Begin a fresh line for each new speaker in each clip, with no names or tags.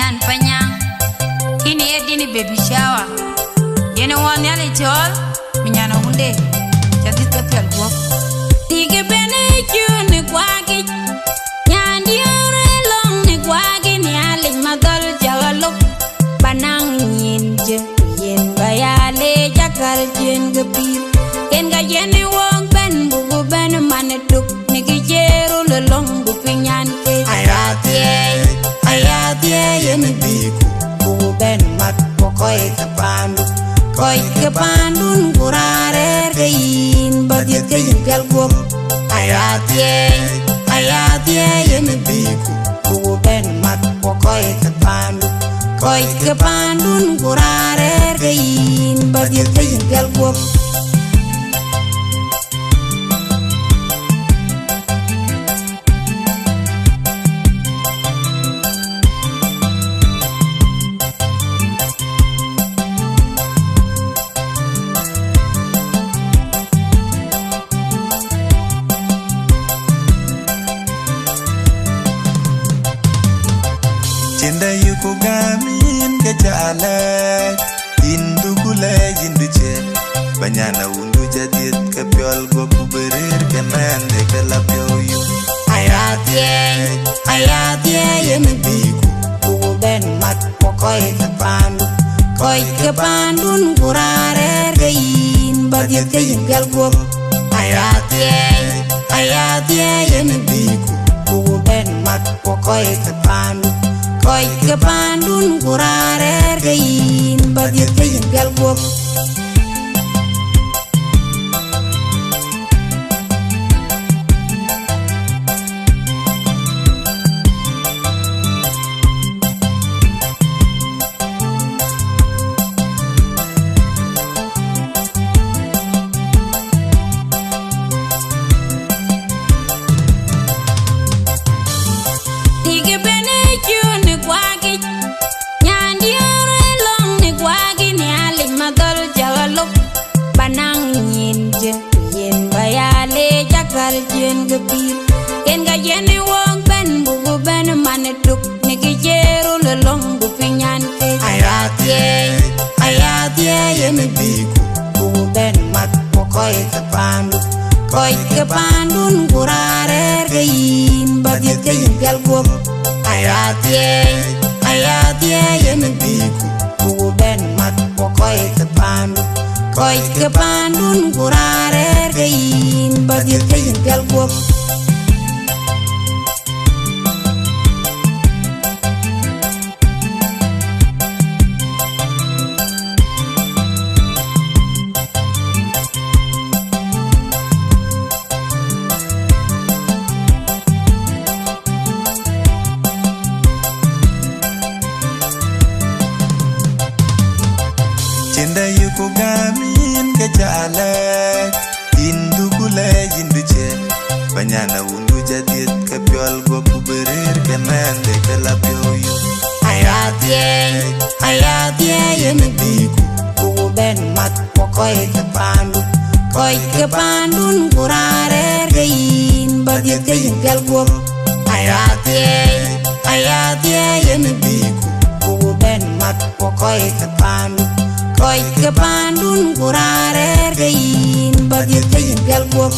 yan panyang kini edini baby shower yene wan yale chol minyana hunde jadit ka pial go tige bene june gwagi nyandi ore long ne gwagi ni ale madal jawalo banang nyinje yen bayale jakal jen gepir ken ga yene wong ben bugu ben manetuk nigi jeru le long bu pinyan ke ayatie yemi biku bugu ben mat koy ke pandun kurare kein bagit kein pial gum ayatie yemi biku bugu ben mat koy ke pandun kurare kein bagit kein pial gum
Banyana undu jadit kepiol gua kuberir kenande kelapyo yu
ayatie yemi biku bugu ben mat koy ke pandun kurare kein bagit kein pial gum ayatie yemi biku bugu ben mat koy ke pandun kurare kein bagit kein pial gum jen gepir ken ga yene wong ben bugu ben manetuk nigi jeru le long bu pinyan ke ayatie yemi biku bugu ben mat koy ke pandun kurare kein bagit kein pial gum ayatie yemi biku bugu ben mat koy ke pandun kurare kein bagit kein pial gum
Cenda yuko gamin kecala Indu kule jindu ce Banyana undu jadit kepiol gua kuberir kenande kelapyo yu
ayatie yemi biku bugu ben mat koy ke pandun kurare kein bagit kein pial gum ayatie yemi biku bugu ben mat koy ke pandun kurare kein bagit kein pial gum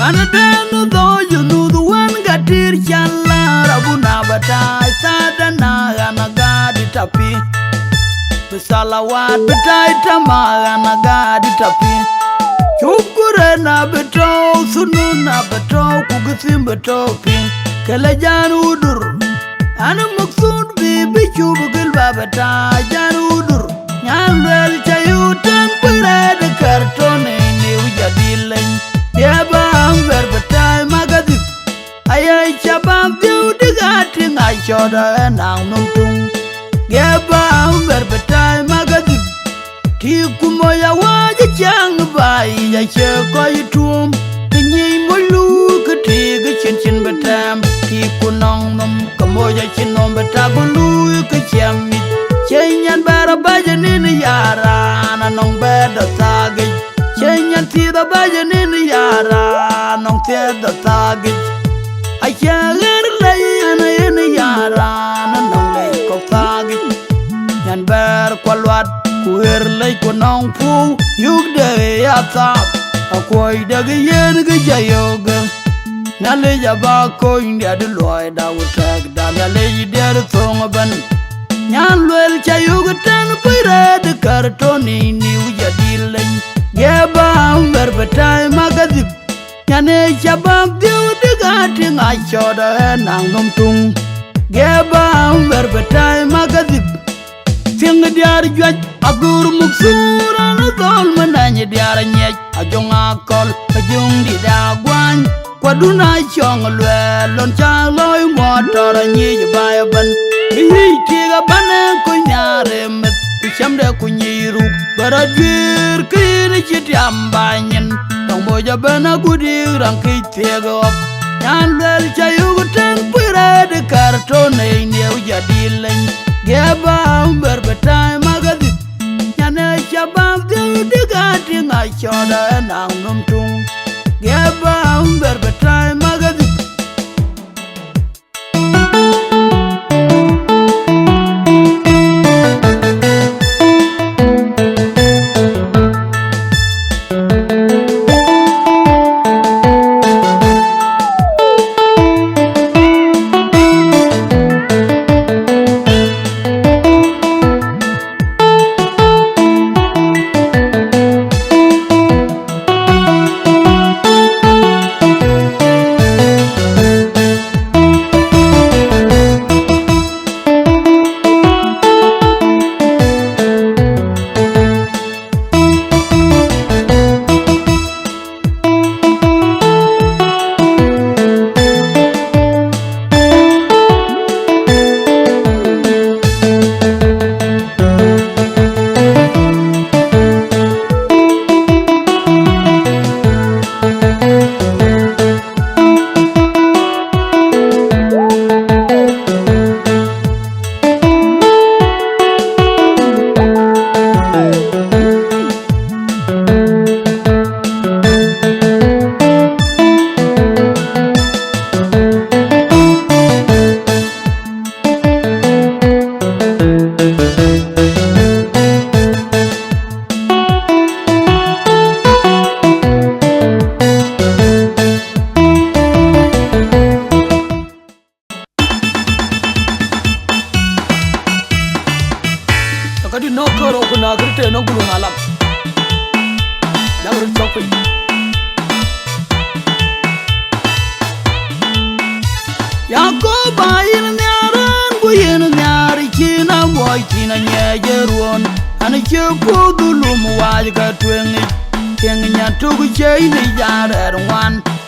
Anadanu do you know the one gatir chala rabuna batai sadana anagadi tapi salawat batai tamaga anagadi tapi chukure na beto sunu na beto kugusim beto pin kala janudur ana maksud bi chubugil babata janudur nyalwel chayutan purade kartone ni ujadilen yaba amber batai magadit ayay chabam diu digating ay choda nang nung tung Geba berbetai magadi Ti kumoya waje chang bai ya che koi tuom Tinyi molu ketiga chin betam Ti kunong nom kamoya chinom betabulu kechamit Chenyan barabaja nini yara na nong beda tagi Chenyan tida baja nini yara nong tida tagi Ayagar layana yini yara na nong lay kok tagi Nyan ber kwalwat kuher lay kunong pu Yug de yatap Akoi dagi yen gajayoga Nale jaba ko indi aduloy da wutek da Nale yider thongaban Nyan luel chayugatan pira de kartoni ni ujadilay Geba berbetai magadib Nyane chabab diu digati ngachoda nang Gumtoong Geba berbetai magadib Tinga diar juaj agur muksura na dol mananya diar nyej Ajong akol ajong didagwan Kwaduna chong luel lon chaloy motor nyej bayaban Tiga bana kunyare met Kushamde kunyiru Barajir kini chiti ambanyin Tong boja bana gudi rangki tiga op Nyan lel chayugutan pira de kartone Ini ujadilin Geba berbetai magadit Nyane chabab diu digati ngachoda nang Gumtoong Geba berbetai magadit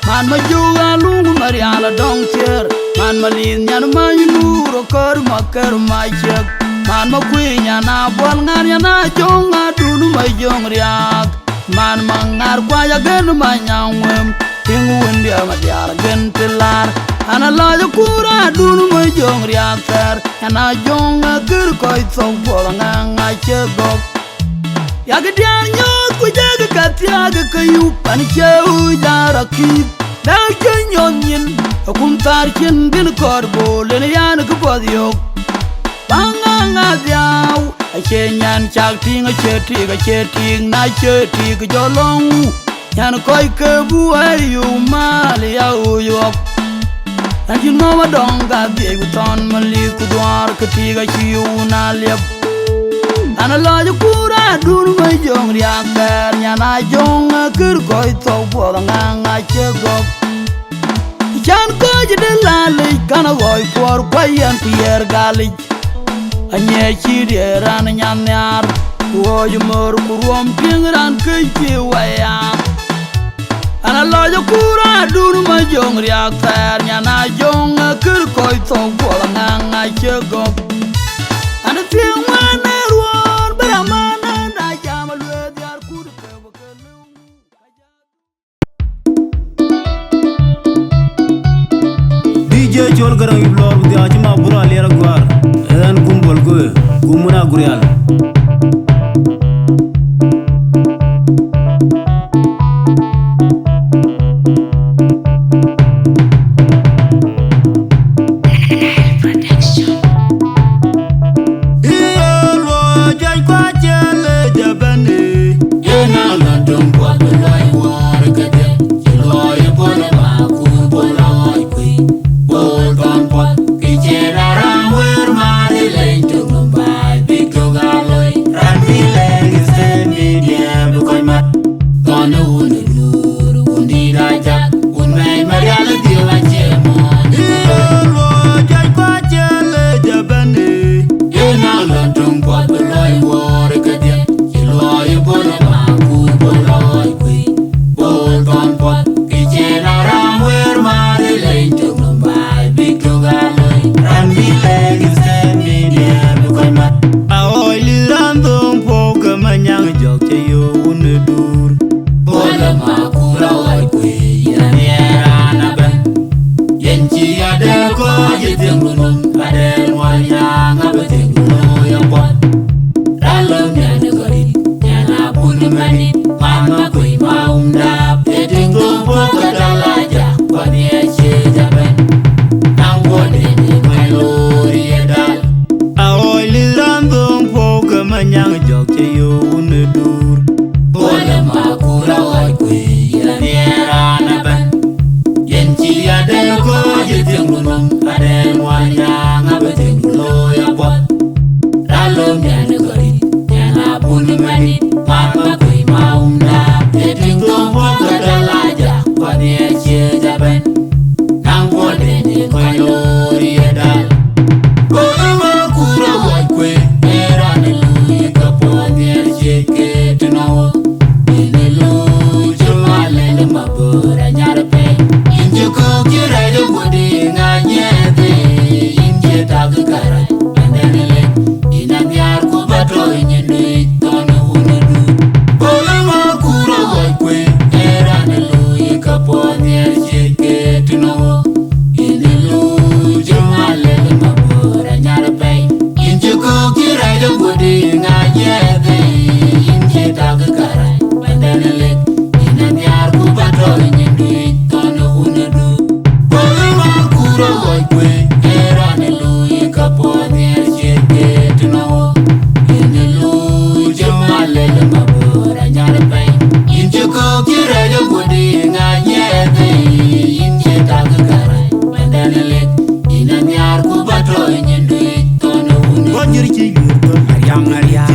Man ma juga lungu mariala dong tier Man ma lin nyan ma yuru kor ma ker ma chek Man ma kwi nyana bol ngar yana jong adunu ma jong riak Man ma ngar kwa ya gen ma nyangwem Tingu wendia ma diar gen tilar Ana la ya kura adunu ma jong riak ter Yana jong kir koi thong bol ngang chegok Agutyar nyot kujaga katyaga kayu Panicheu jara kip Now janyon yin Akum tarkin bin korbo Lene yan kupodyok Bangang adyaw Achenyan chak ting acheting Na chetig jolong Yan koi kebu ayu mali au yok And you know I don't got the Eguton Mali kudwar ketiga chiu na liap Ana la ya kura dunu ma jong riak ter Nyana jong kir koi tau boda ngang chegok Chan ko jide lalik kana goi por kwayan pier galik Anye chidi ran nyan nyar Kuo jumur kuruom ting ran kiki wayam Ana la ya kura dunu ma jong riak ter Nyana jong kir koi tau boda ngang chegok Ana Adel wanya ngabeting lo ya pot. Ralo nyane gori Nyanabun Madit mama kui maumda peting tumpo kadalaja kwani eche jaben nangode ni mailori edal Aoi lirandong po kamanyang jok cheyo unedur Ole makura oi kui ilaniera naban Yenchi adel ko jiting lunum adel wanya ngabeting lo ya pot Ralo nyane gori Nyanabun Madit mama kui maumda peting tumpo kadalaja kwani eche jaben nangode ni mailori edal Ole makura oi kui erane lui kaponi eche ketno Inelu jumalele mabura nyarpe Injuko kirele budi nganyete Inje tagkara Andanele Inanyar kubato inyendui Tono unedu Ole makura waikwe Erane lui kaponi eche ketno Inelu jumalele mabura nyarpe Injuko kirele budi nganyete Inje tagkara Andanele Inanyar kubato inyendui Tono unedu Ole makura waikwe Erane lui kaponi eche ketno Inelu jumalele mabura nyarpe Injuko kirele budi nganyete Inje tagkara Andanele Inanyar kubato inyendui Tono unedu Wajirchi yurdo Aryang aryang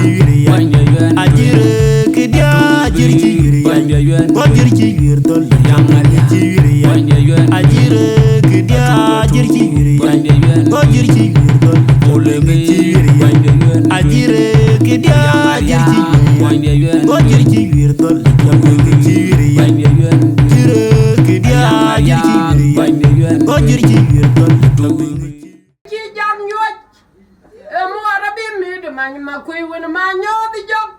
Ajire kedia ajirchi yurdo Wajirchi yurdo Aryang aryang Ajire kedia ajirchi yurdo Wajirchi yurdo Olemichi yurdo Ajire kedia ajirchi yurdo Wajirchi yurdo Yamwekichi yurdo Ajire kedia ajirchi yurdo Wajirchi yurdo
Jam yuat, Morabi made a man, Makui when a man know the job.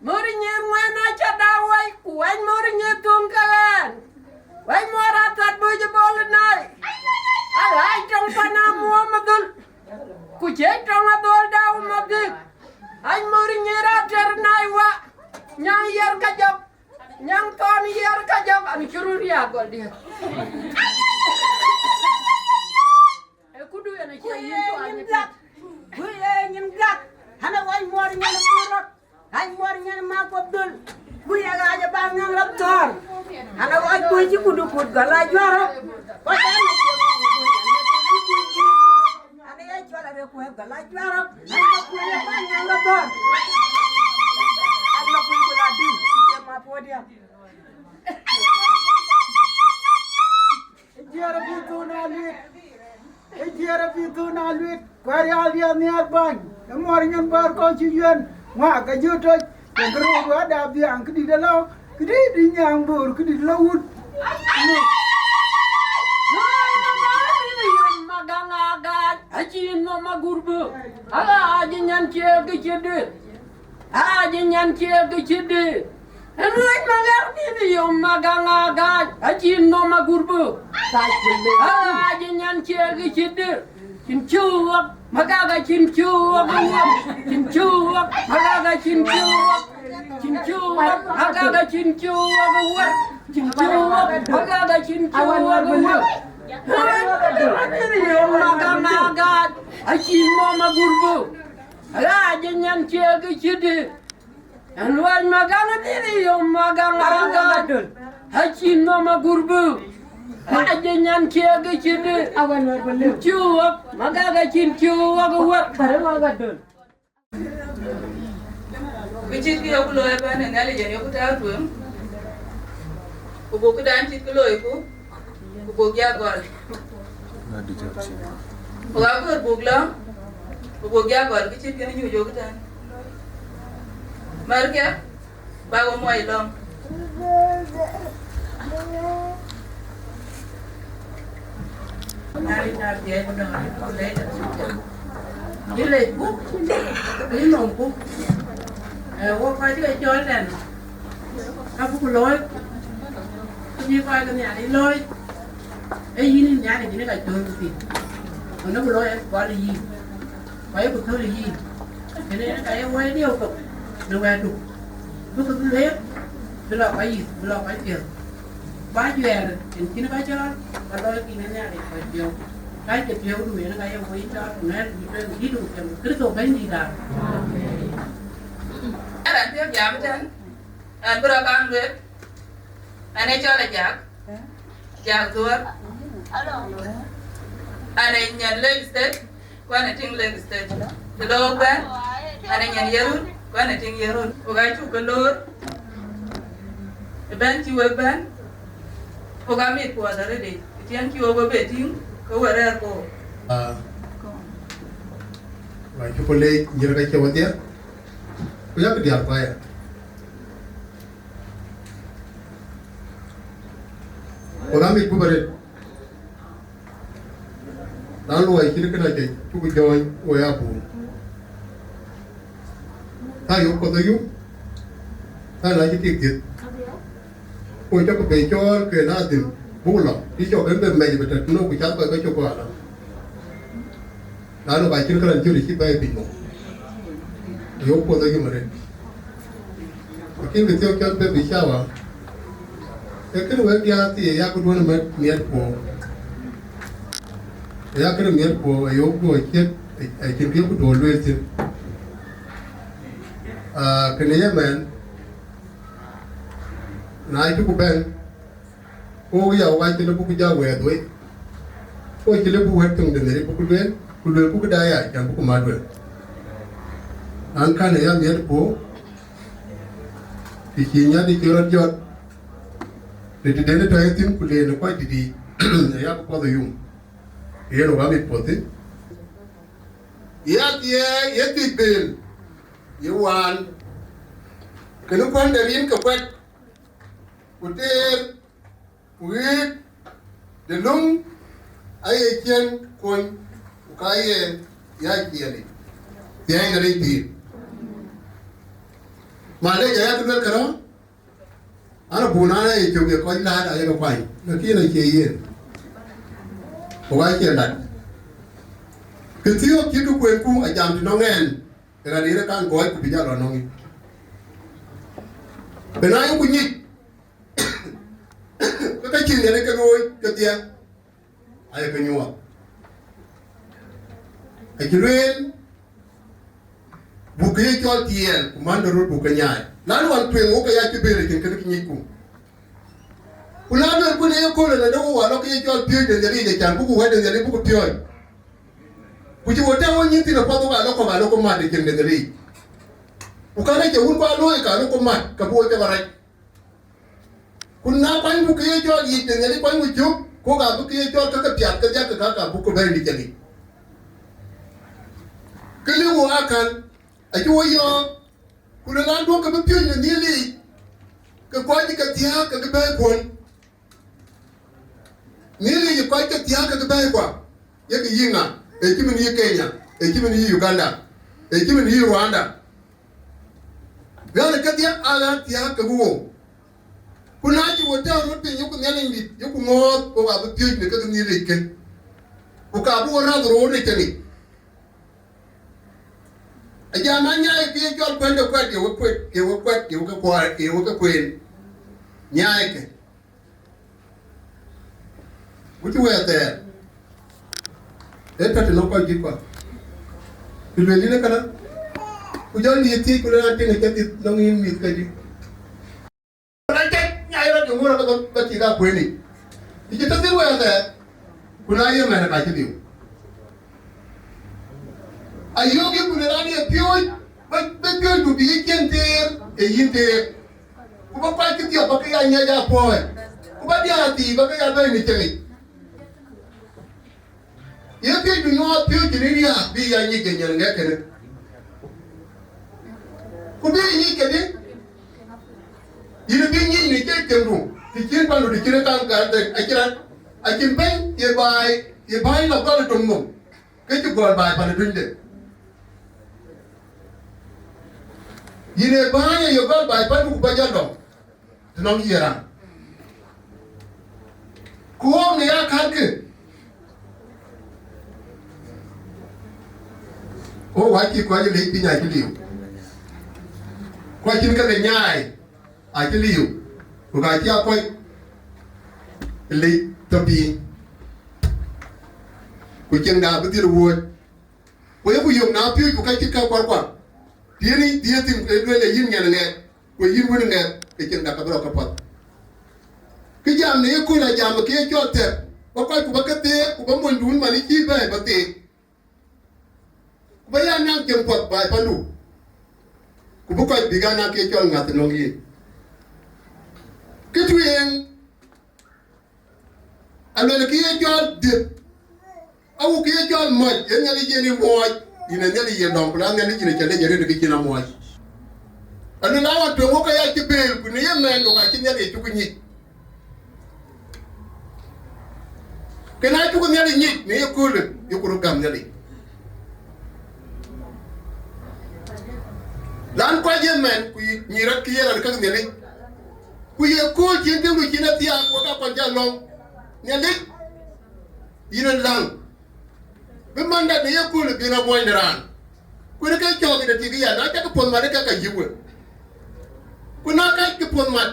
Morin when I chat away, when Morin Tunkalan, when more at that budget ball at night. I like on Panam Womadul, Kuchet on a door down Madit. I'm Morin after Naiwa, Yang Yerkajok, Yang Tony Yerkajok, and Kururia got there.
Hana wai mor nyana purot hai mor nyana ma Abdul buya ga ja bang nang raptor hana wai kuji kudu put gala jwaro ko tan hana ya chola re ku gala jwaro hana ku ya bang nang raptor hana ku la dim ya ma podia
Ejara bitu nalit Ejara bitu nalit kwari alia ni albang Amornyan bar ko ci yuen wa ga joto yang kero wa da bi an kidi da law kidi di nyang bor kidi lawut
Maganga aji no magurbu ala aji nyan cie ge cede aji nyan cie ge cede Enoi magar ni yo maganga aji no magurbu ala aji nyan cie ge cede Chinchuak, magaga chinchuak, chinchuak, magaga chinchuak, chinchuak, magaga chinchuak, chinchuak, magaga chinchuak. Magaga, achin mama gurbu, ala jenyan ciaga cide, anwar magaga diri yo magaga, achin mama gurbu. Ajenyan kiaga cide awan war belu cuak magaga cin cuak war bare magadon
Kecil ki aku loy ba ne ngali je yoku ta tuem ko boku dan cit ko loy ko bog ya gol ko ga ko bogla ko bog ya gol ki cit ki ñu jogu tan marke ba go moy long Nari nari dia pun dah boleh dah sudah. Dia lepas, dia nombor. Wah kau juga jual dan, aku keluar, ni kau kan ni ada loi. Ini ni ada ni kat jual tu. nó bự lôi qua gì phải bự thôi gì thế nên cái quay điêu cục nó về trục lúc cứ lép bây giờ phải gì bây giờ phải tiền bá về thì chỉ nó bá cho và đôi khi nó nhà thì phải chiều cái chụp chiều đuổi nó cái quay cho nó đi đủ cứ tổ bánh gì cả
anh tiếp giảm chân anh bữa con biết anh ấy cho là giặc ruột anh ấy nhận lên stage quan hệ trên lên stage từ đâu bên anh ấy nhận Yirol quan hệ trên Yirol cô gái chụp cái lối bên chịu bên cô gái mệt quá rồi đấy thì anh chịu với bể tiếng cô về ra cô
và chụp lấy nhiều cái chụp tiếp cô giác cái điểm vậy cô gái mệt quá rồi đó luôn chỉ cái này chỉ chụp cái joy quay áp thay dụng có thay dụng thay lại cái tiết tiết cô cho cái bề cho cái nào thì bù lọ đi cho cái bên mày bây giờ nó cũng chắc phải cho qua đó nó bài trên cái lần chưa được ship bay bị mổ dụng có thay dụng mà đấy cái tiêu cho bên bị sao à cái người kia thì ya cũng muốn mất miệt của ya cái miệt của dụng của chết ai trên cái cũng đồ luyện chứ cái này mình nãy chú cũng bên cô cái giàu ai cho nó cũng cái giàu về tuổi cô chỉ lấy bút hết từng đến đấy bút luyện bút cái đai à chẳng bút mà được anh cái này em biết cô thì chỉ nhớ đi chơi giọt để đến đây thấy tiếng của nó quay đi này em có thể dùng cái nó làm việc tốt đấy thì bên you want cái nó quan để riêng cái quét hotel quét để lung ai chân con cái ya kia đi thì anh đi đi mà đây cái tôi cái đó anh bùn này chụp cái coi lá đây nó quay nó kia là gì vậy kia đặt cái thiếu chỉ được quên cung ở jam thì nó nghe cái này nó càng gói của bây giờ là nó nghe bên này cũng nhị cái chuyện này cái rồi cái tiền ai cái nhua cái chuyện bukai cho tiền của man rồi bukai nhai lalu an tueng o cái gì beri cái nhị cũng ulama cũng này có là đâu vào nó cái cho tiền để để chẳng buku hay để buku tiền kuji wote wonyi tina kwa to ga loko ma de kende dali ukana ke un kwa lo ka loko ma ka bo te barai kunna pan bu ke jo yi de dali pan bu ju ko ga bu ke jo ka piat ka ja ka bu ko bai ni jali kele wo akan a ju yo kunna ndo ka bu pyo ni li ka ko ni ka tia ka ka bai kon ni li ko ka tia ka bai kwa ya ka yinga ekimini Kenya, ekimini Uganda, ekimini Rwanda. Gana kadia ala tia kaguo. Kunaji wote rote yuko nyalindi, yuko ngot ko abu piyo ne ka ni rike. Ko ka bu ra ro ne tani. Aja manya e ki jol kwende kwat yo kwet, yo kwat, yo ka kwa, yo ka kwen. Nyae ke. Wuti wete. Eta te lokal jikwa. Kulweli ne kana. Kujon di ti kulana tinga kati nongin mit kadi. Rajak nyai ra jumura ka tiga kweni. Ikita ti wa ta. Kunai mana ka ti. Ayogi kulani e pioi, ba pioi du bi kenter e yinte. Kuba pa ti ba ka ya nya ja poe. Kuba dia ti ba ka ya ba ni temi. Yake du no pio jiniya bi ya ni ganyan ne kene ku bi ni kene yini bi ni ke temru ti kin panu di kire kan ga de akira akin ben ye bai la ga dum mum ke ti gol bai panu dunde yine bai ye gol bai panu ku bajalo tinong yera ku ne ya kan ke o wa ki ko le pi nya ki liu ko kin ka le nyai a ki liu ko ga ki Akoi le to pi ko kin da bi dir wo ko ye ku yom na pi ko ka ki ka kwar kwar tieni tim le yin nya ne ko yin woni ne ke kin da ka bro ka pot ki jam ne ko la jam ke chote ko ku ba ka te ku ba mon dun ma ni ki ba ba te ba ya nang kem pot ba pa nu ku bu ko biga na ke chol ngat no yi ke tu yen alo le ki chol de awu ki chol mo yen ngali je ni mo ina ngali ye dom la ngali je chele je de ki na mo alo la wa to ko ya ki bel ku ne yen na no ka ki ngali tu ku ni kena tu ko ngali ni ne ko le yo ko gam ngali lan kwa je men ku ni rat ki yera ka ngali ku ye ko je de ku kina tia ko ka pa ja long ngali ina lang be manda ne ye ko le bina boy ndran ku ne ka cho de ti ya na ka pon ma de ka jiwe ku na ka ki pon ma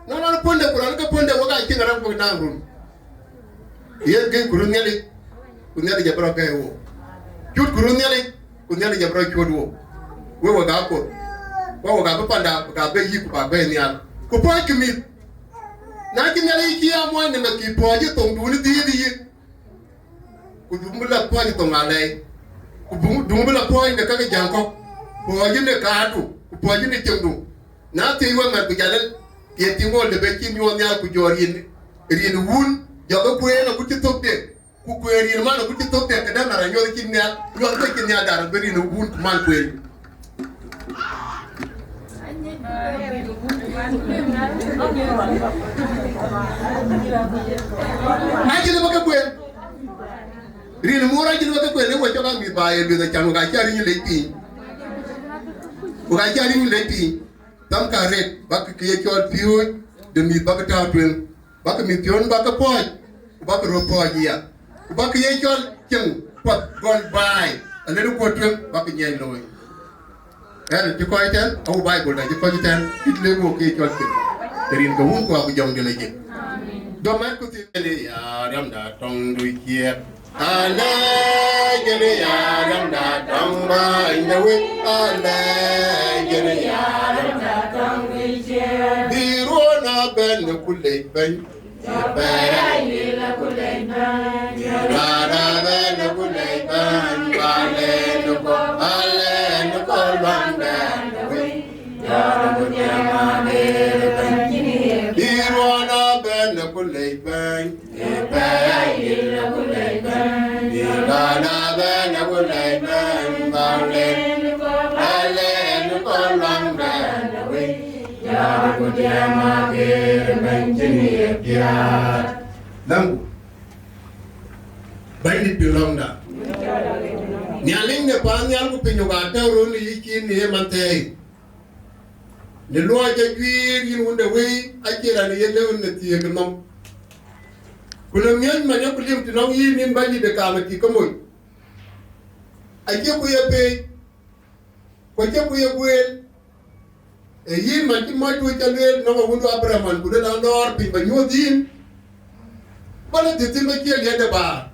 na ponde ku na ka ponde wa ka ki ngara ko na rum ye ge ku ngali ku ngali ja bro ka wo jut ku ngali ku ngali ja bro ko wo we wa ga ko wa ga ba panda ga be yi ku ba be ni al ku po ki mi na ki ngali ki ya mo ne ma ki po ji tong du ni di ku dumbula po ni tong ale ku dumbula po ni ka ga jan ko po ji ne ka du ku po ji ne jem du na te wa ma ku jalal ye ti mo le be ki mi won ya ku jori rin wun yo ko na ku ti tokte ku rin ma na ku ti tokte ka da na nyo ki ne yo ko ki ne da be rin wun man ku Aji le baka kwen rin mo ra ji le baka kwen le wo choka mi ba e be da chanu ga chari ni le pi ga chari ni le pi tam ka ret baka ki chol piu de mi baka ta twen baka mi pion baka po baka ro po ya baka ye chol chen pot gon bai ale ru ko twen baka nyen loy er ti ko iten au bible da ti ko iten it le mo ke chol chen terin ko won ko abu jong de le je do ma ko ti le ya ram da tong du kier ale gele ya ram da tong ba in the way ale gele ya ram da tong du kier di ro na ben ku le ben ba ya ni la ku le ben ra ra ben ku le ben ba le no ko ale no ko ban da we ya ram ya ma be ben ni di ro na ben ku le ben ba ya ni la ku le ben ra ra ben ku le ben ba le no ko ale no ko ban da we ya Agutyar ma be ben ni ya lam Bandit belong da. Nyaling ne pa nyal ku pinyo ga ta ro ni ki ni mante. Ne lo ja gwir yin wonde we akira ne yele on ne tie gnom. Kuno nyen ma ne ku lim ti no yi min bandi de ka ma ki ko moy. Ake ku ye pe. Ko ke ku ye gwel. E yin ma ti ma tu ta le no ma wundu abraman ku de na nor pin ba nyodin. Bala de tin ma ki le de ba.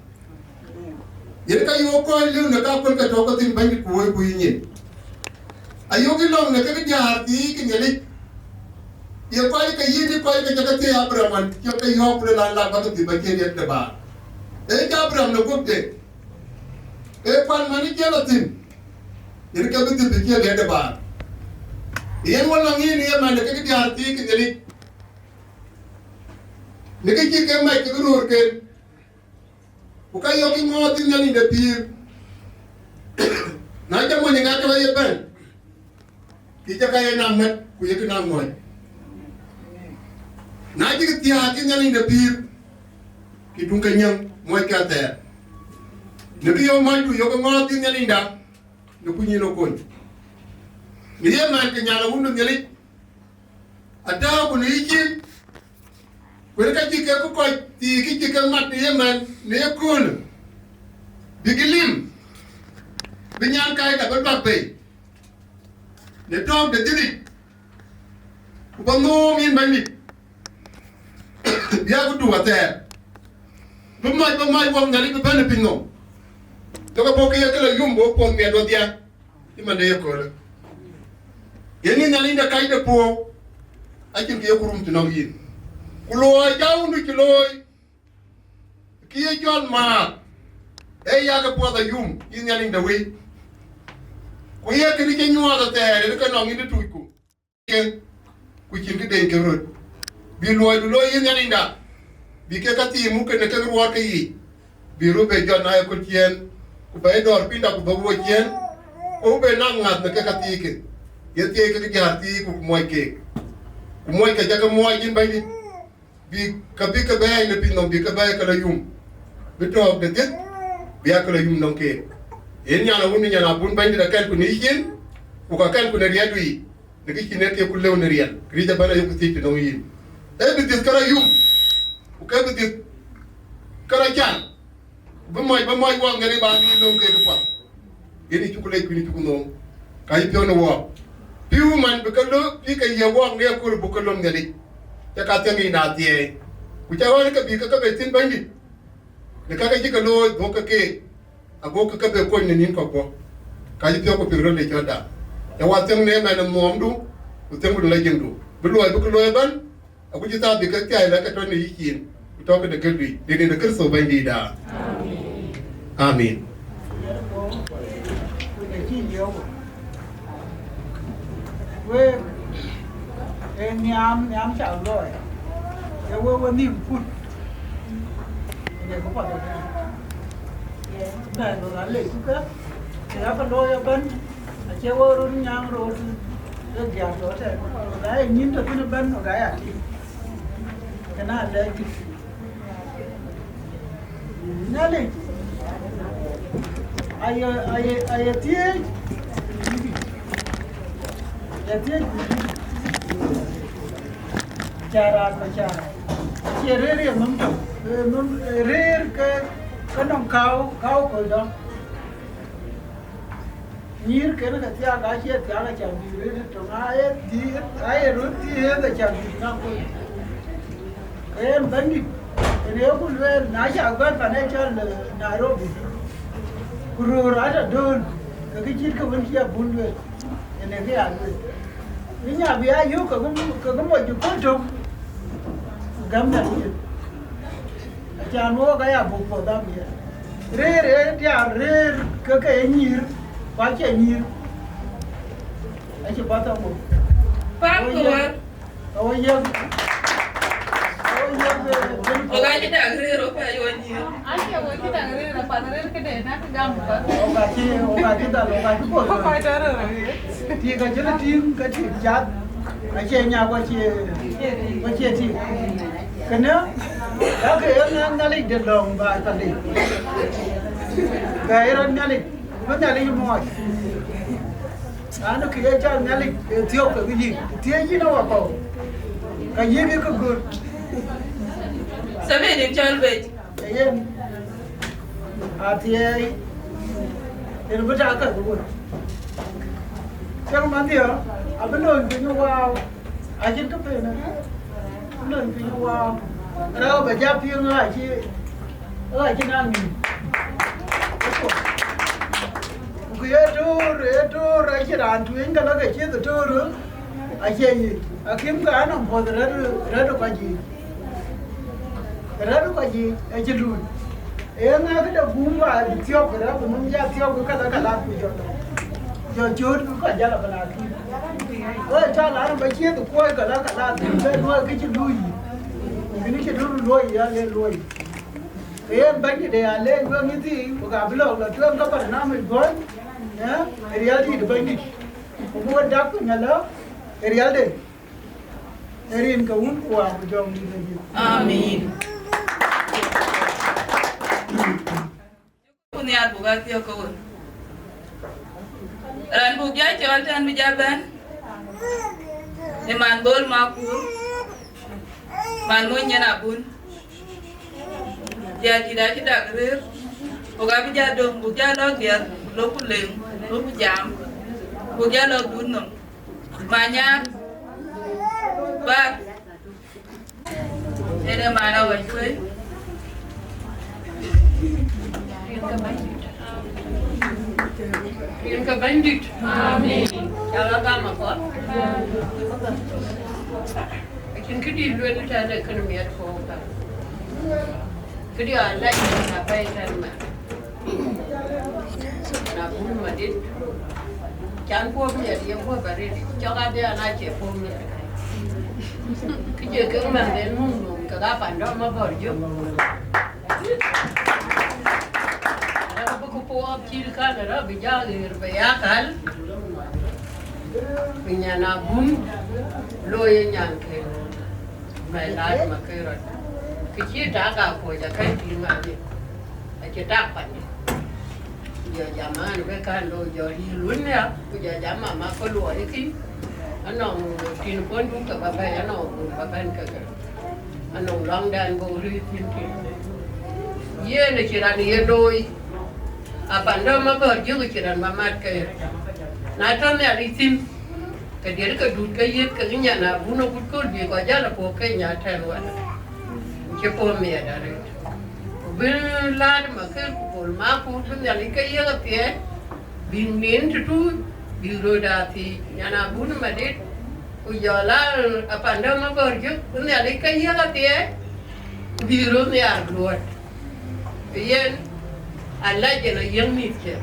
Yen ka yo ko le na ka kon ka to ko tin bangi ko ku yin ayo ki long na ka jaar ti ki ngeli ye ko ka yin ko ka ka te abraman ki ka yo ko la la ba ti ba ke de ba e ka abram no ko de e pan mani ke la tin yen ka bi ti ke de ba yen wala ngi ni ma na ka jaar ti ki ngeli ne ka ki ka mai ki ru ke Uka yoki ngoti ngani de pir. Na jamo ni ngata wa yeben. Ki jaka ye na met ku yeki na moy. Na jiki ti ha ki ngani de pir. Ki dunga nyam moy ka ta. Ne ki yo man ku yoki ngoti ngani da. Ne ku ni no ko. Ni ye man ke nyala wundu ngeli. Ata ku ni ki Kwe ka jike ku ko ti ki jike mat ni yeman ni yakul bigilim binyan kai ka ba pe ne tom de didi ubango min bani ya ku duwa te ba mai wong ngali ba bana pinno to ko boke ya kala yumbo ko me do dia imande ya ko la yeni ngali da kai de po akin ke kurum tunaw yin kulo jawndu ci loy ki jol ma e ya ga po da yum yin ngali da we ko ye ke ni nyuwa da te de ko no ngi de tuiku ken ku ci ngi de ke rod bi loy du loy yin ngali da bi ke kati mu ke ne ke ruwa ke yi bi robe jona ko tien ku bay dor pinda ku bo tien ko be na ngat ne ke kati ke ye tie ke ke harti ku moy ke jaga moy jin bay bi ka bay ne pinno bi ka bay ka la yum bi to de dit bi ya ka la yum non ke yen nyana woni nyana bun bay da kan ku ni yin ku ka kan ku ne riadu yi de ki ne te ku lew ne riel ri da bana yu ku ti no yin e bi dit ka la yum ku ka bi dit ka la jan ba moy wa ngari ba ni non ke ko yeni ci ku lay ku ni ku no kay pio no wo piu man be ka lo bi ka ye wo nge ko bu ko lom ngari te ka te mi na tie ku ja wa ka bi ka be tin bandi de ka ji ka lo bo ka ke a bo ka be ko ni nin ko ko ka ji pio ko piro le joda e wa tem ne ma na mom du ku tem du la jendu bu lo bu ko lo ban a ku ji ta bi ka kai la ka to ni yikin ku to ka de gelbi de de ka so bandi da amen
we nyam chảo rồi cái we niệm phút để có phải để nó lấy chút cái thì nó còn đôi bên chế we run nhang rồi cái gì đó thế cái nhìn được cái bên cái à cái nào lấy nhá đi ai tiếc ya tiếc cara cara chỉ rere nung rere cái nông cao coi đó nhir cái nó cái chia cái chẳng bị rere trong ai rồi thì cái chẳng bị nó coi cái em đánh đi nếu cũng về nãy giờ gần phải nên cho Nairobi kuru ada don cái chiếc cái vấn đề buôn về này cái ăn về nhà bị ai yêu cái một chút côn trùng gắm đặt gì cha nó cái à bụng phở đam gì rê cái nhir quá trời nhir anh chỉ bắt tao một ôi giờ
Oga kita agree apa yo ni.
Ayo kita agree na Panaruu ke deh nak gambar.
Oga kita kok.
Kok ada orang?
Thì cái chữ tiếng cái chữ chát cái chữ nhà qua chữ thì cái nữa đó cái em nhà lịch được lòng và tận đi cái em nhà lịch nó nhà lịch mỏi nó kia cho nhà lịch thiếu cái gì thiếu gì đâu mà có cái gì cái good
Sabi din Chol be.
em thì em có trả cả good Chẳng bán điều, bên nền cái wow, trên cấp này, nền cái wow, đâu phải giáp phiên lại chi, ở trên ăn gì, cái tour, cái đàn thuyền cái nó cái chiếc tour nữa, gì, kiếm cái nó phô ra được cái gì, trên luôn, em nghe cái đầu bún và tiêu cái đó, mình ra tiêu cái lá của cho giờ chốt có giá là cái ơi cha lá nó phải chia từ coi cả lá thì cái nuôi cái chuyện nuôi cái này chuyện nuôi ya lên nuôi em bánh thì để lên vương như gì có cả bây giờ là thương các bạn nam mình coi nhá real thì được bánh đi cũng có đáp của nhà lớp real đấy erin cái uống quà của chồng đi là gì
Amin. Punya buga tiyo ko. Ran bugya Chol tan bijaban. Eman bol makur. Man mo Nyanabun. Dia tidak rir. Oga bija dong buja lo dia lo kuleng lo jam buja lo dunno manya ba ene mana wa kwe
Dinka bandit. Amen. Kalau kamu kok. Akin kedi lu ni tak ada kena miat kau kan. Kedi Allah yang apa yang mana. Nyanabun Madit. Jangan kau miat dia kau beri. Jangan dia nak cepom miat. Kerja kerman dan mungkin kagapan dah mabur je. Kupuap cilkan ada bijagir bayakal Nyanabun loye nyanke melad makirat kecil tak aku jakan tinggal ni aje tak pan dia zaman bekan lo jori lunya puja zaman mak keluar iki anong tinpon pun ke bapa anong bapan ke anong langdan bori tintin ye ne kirani ye doi apa anda mabur juga kiran mamat ke nato ne alitim ke dia ke dud ke ye ke Nyanabun ukut dia ko jala ko ke nyata wana ke po me ada re bil lad maker ko ma ko tun ya ke ye ke pie bin min tu biro dati Nyanabun Madit ujala apa anda mabur juga tun ya ke ye ke pie biro ne arluat yen Allah jana yang ni ke,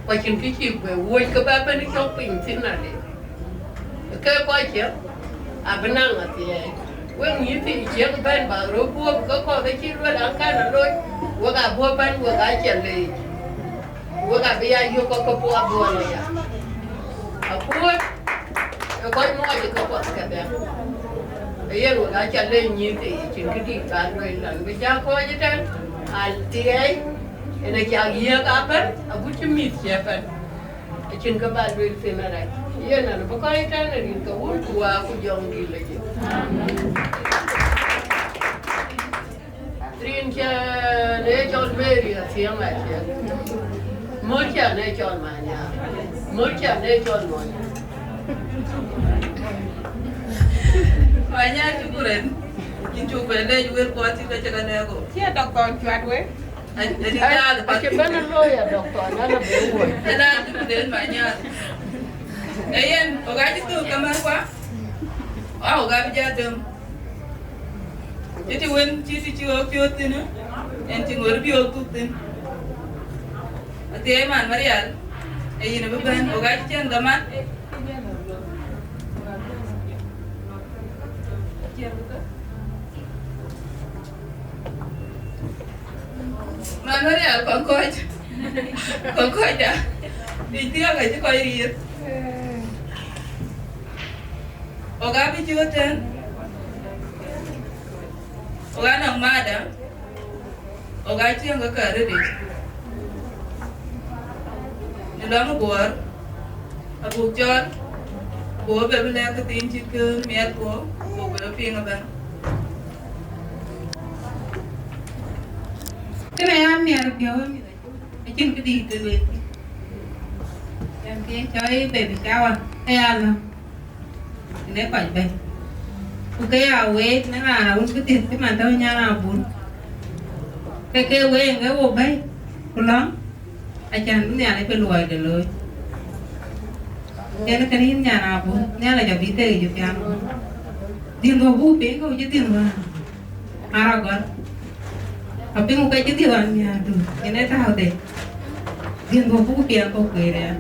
macam kecil gue, woi kebapa ni kau pintin ada, ke macam, abenang hati, gue ni tu yang ban baru buat kau kecil gue angkat lalu, gue gak buat ban gue gak jalan, gue gak biar you kau buat ya, aku mau aja kau buat sekarang, iya gue gak jalan ni tu, cingkir di lalu biar kau aja kan, alti ene kiagia kapan abu cemit siapa cin kebal duit senarai iya nana bukan itu nari kau tua aku jong di lagi trin kia ne Chol beri siang aja murcia ne Chol manya murcia ne Chol manya
manya cukuren kincu bele jual kuat sih kerja ne aku
Siapa doktor cuat we?
jadi dah
macam mana lo ya doktor nana beruai
ada tu kemudian banyak ayen oga itu kamar apa oga bija dem jadi wen cici ciu piot ni enti ngor piot tutin ati eman marial ayen beban oga cian damat Marial Kongor dah. Dia aja kau iri. Oga bijutan. Oga nang mada. Oga itu yang gak ada deh. Dalam buat Agutyar, buat bebel ke tinjit ke miat buat bebel piang apa? Kena yang miar piawai ni, macam kedi itu le. Yang ke cai baby kawan, ayah ini apa je? Bukan awet, nana awet kedi tu mana Nyanabun. Ke awet enggak awet, pulang. Acan ni ada peluang dulu. Jangan kini Nyanabun, ni ada jadi tu je pian. Dinka bupe kau jadi dinka, aragan. Tapi muka jadi orangnya, aduh, ini tahu deh. Dia bawa piang kau kira,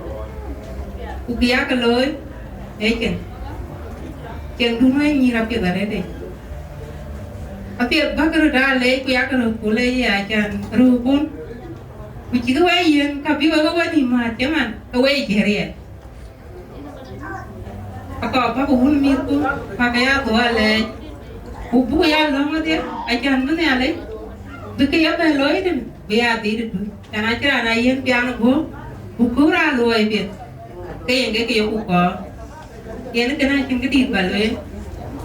ukia kalau, kan, yang dulu ni rapi dah deh. Tapi bagai dah le, ukia kalau kulai ya kan, rupun, uci tu wayan, tapi bagai wani mat, cuman, kawai jeria. Apa pun miku, pakai apa le, ubu ya lama dia, acan mana le. Because you have loyed him, we are did it. And I can I am piano go, who could I loy bit? Kay get your hookah. Yen can I can get it by way.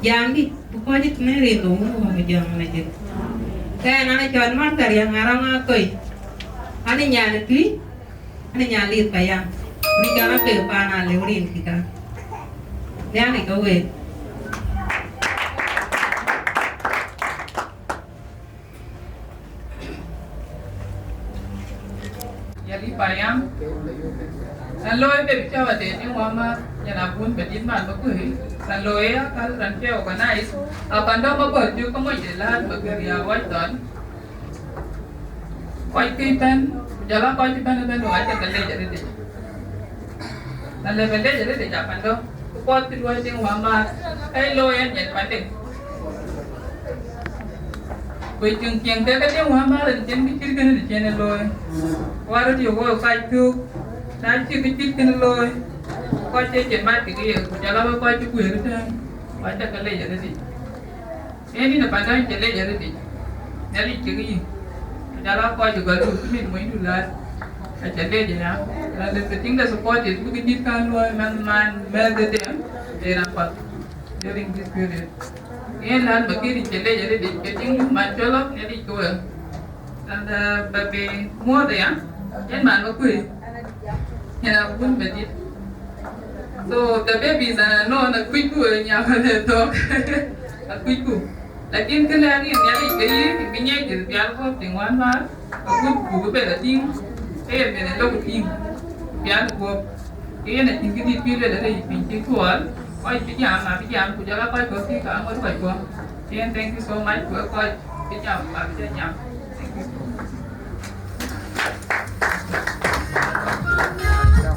Yandy, because it's married no young legend. Then I can mark the young Arama Koi. Ane nyana Twic, ane nyalit bayang. Ni kana pe pana leurin kita. Nyane kawe.
Yali bayang. Naloy be bicawa de ni wama Nyanabun Madit man bakui. Naloy kal ranche organize. Apando mabot ju kamoy jelan bagria waiton. Koi kitan jala koi kitan ben wa ta kalle jare de. Nalle belle jare de japando. Pot tidwa ting wama ai loy en yen panding. Koi chung kiang te ka ting wama ren chen bichir kan de chen loy. Waru ti go kai tu. Nãy khi cái chiếc cái lôi coi chơi chuyện mai thì cái giờ là coi chơi quyền nữa thôi, phải chắc cái lấy giờ đấy gì, cái này là phải nói chuyện lấy giờ đấy gì, nếu đi chơi cái gì, giờ là coi chơi cái đủ mình mới đủ lại, phải chơi lấy gì nào, là cái tiếng là support thì cái chiếc cái lôi man cái tiền, để làm phát, during this period, cái là bất kỳ đi chơi lấy giờ đấy gì, cái tiếng man chơi lắm, nếu đi chơi, là bởi mua đấy á, cái man có quyền. Nyanabun Madit. So the babies are no na Kuocgoor nyawale dog. A Kuocgoor. Lakin kala ni nyali kayi binyay dir bial ko tingwan ma. Kuocgoor be la ting. E be na lo ting. Bial ko. E na ting ki pile da ri pinti kwal. Oi pijam ku jala ko ko ti ka ngor ko. Thank you so much for ko pijam ma pijam. Thank you.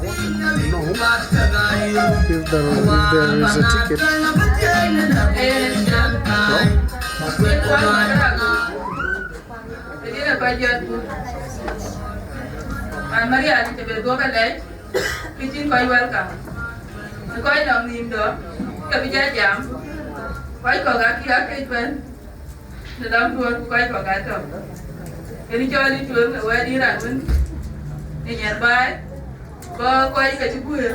If there is a ticket.
Maria thì về đua cái đấy, cái chuyện quay welcome, quay lòng niềm đó, cái bây giờ giảm, quay còn cái kia cái bên, để đóng đua quay còn cái đó, cái đi chơi đi chơi mà quay đi lại vẫn, đi nhặt bài. Ba quay cái chữ bùi,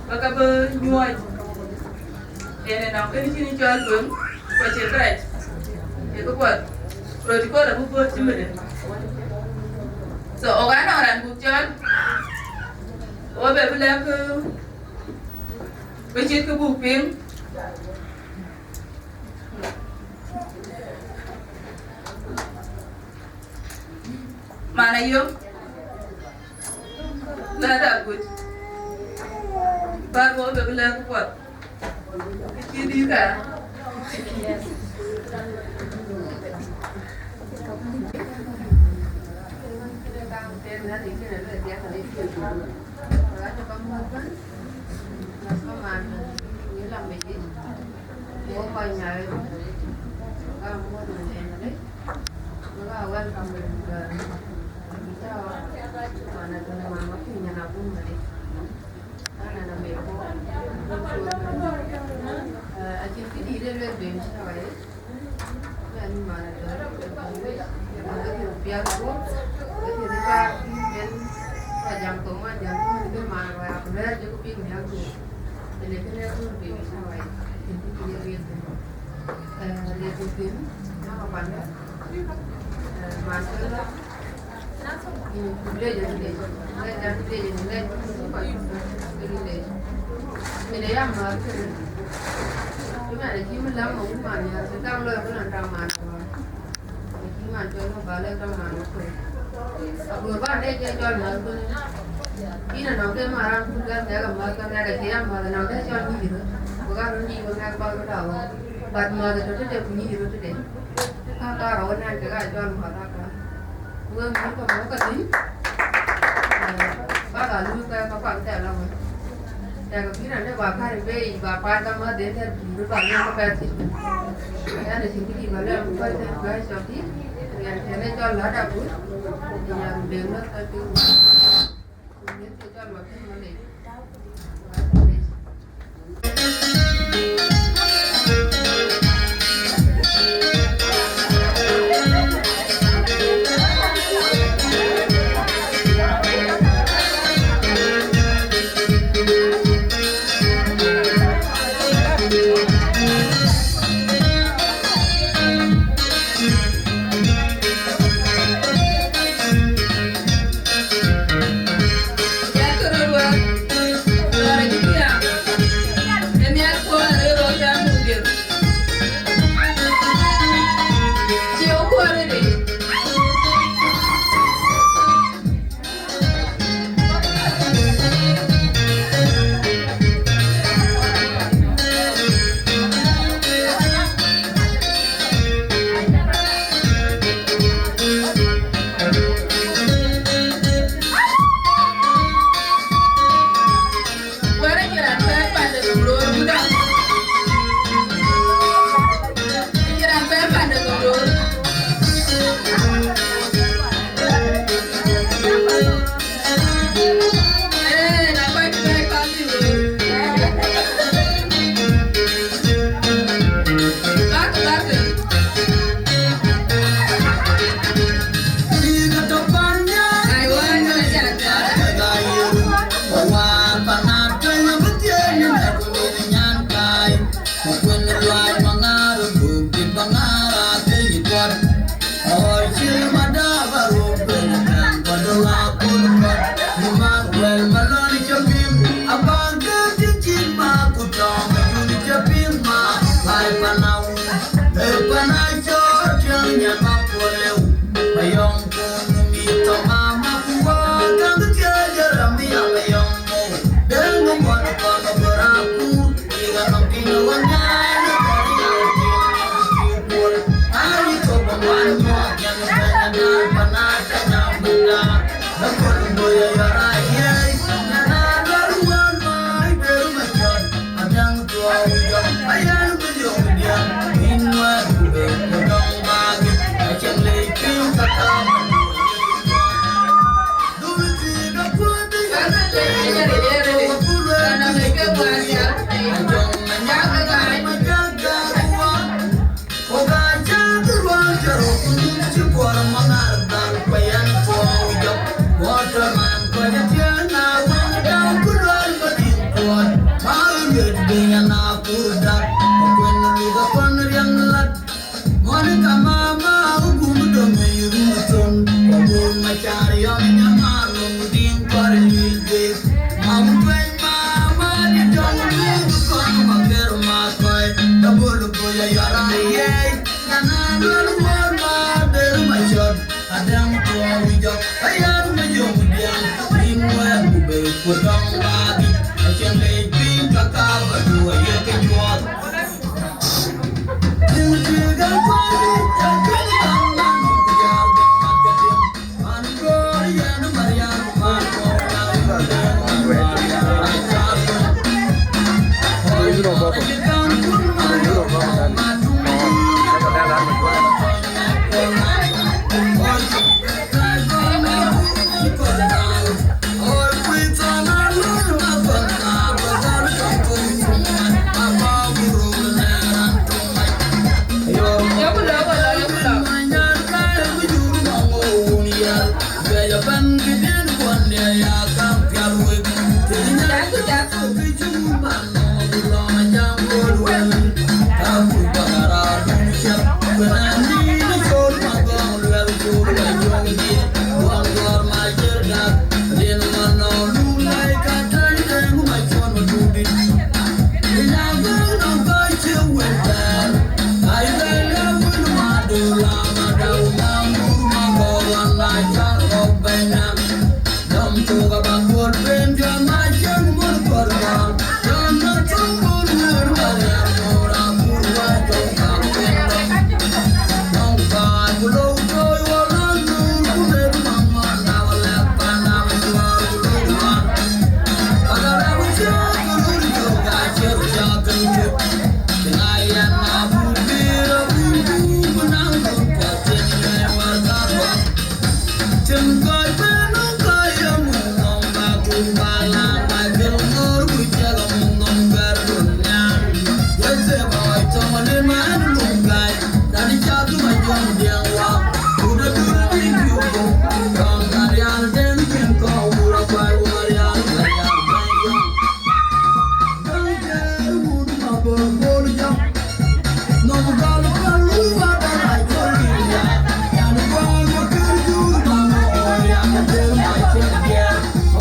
ba cái bơ nhuai, để này nó cái gì cho luôn, quay chơi cái, để có quật, rồi thì có là bút bơ chứ mà đấy, so cái nào làm bút chơi, ở bên bên làm cái chơi cái bút phim, mà này yêu. Là đã good. Ba bố được làm quật. Cái đi cả.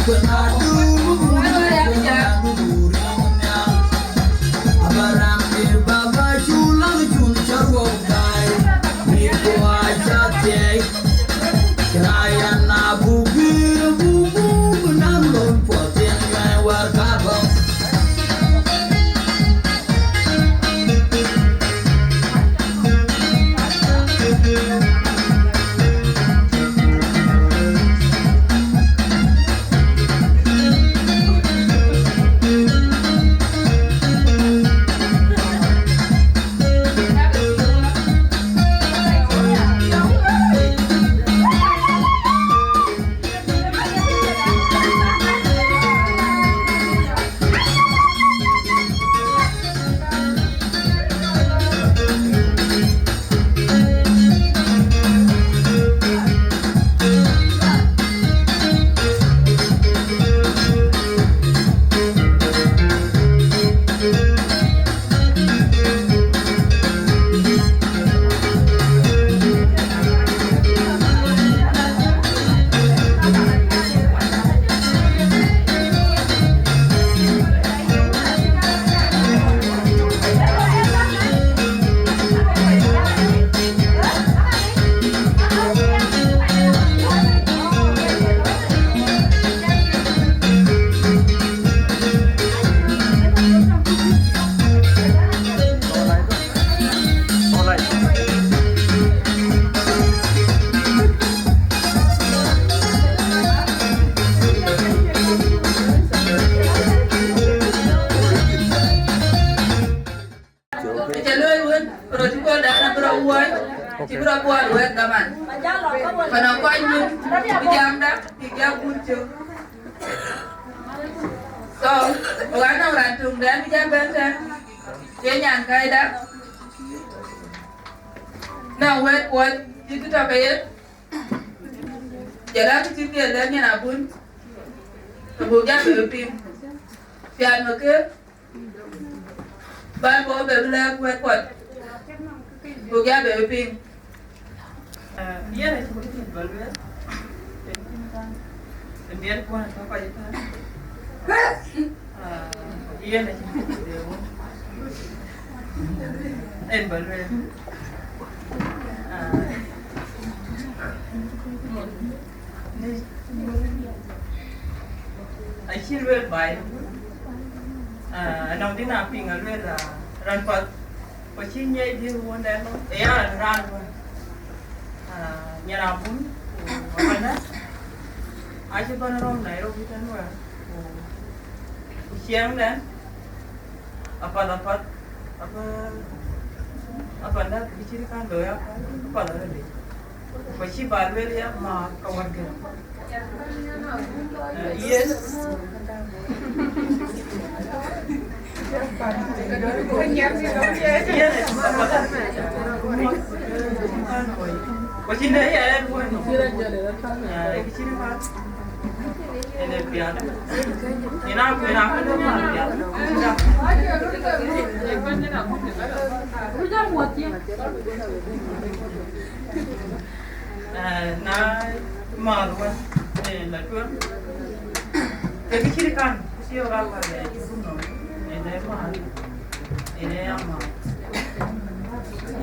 When I do
man. Pada Akoi Gieu jam dah, tiga Gieu. So, orang rantung dan jam benten, dia nyangkai dah. Now wait what itu tak kaya. Jalan kecil dia dah Nyanabun. Kemudian berpim. Pian mereka. Ban bawa berbela kuat kuat. Kemudian berpim.
Dia dah sebut itu berbela. Dia pun apa itu? Dia dah sebut itu. Berbela. I hear well by nong tin nào ping well là ran pat có chi nhảy đi one day no ya ran Nyanabun mana ai chỉ Panaruu này rồi kita nuôi siang dan apa dah dicirikan doa apa dah ni masih baru ya mak kawan ke yes masih dah ya dicirikan ini biar ini apa na maluan la tuan ke kirikan si orang pada kuno ini mahal ini ama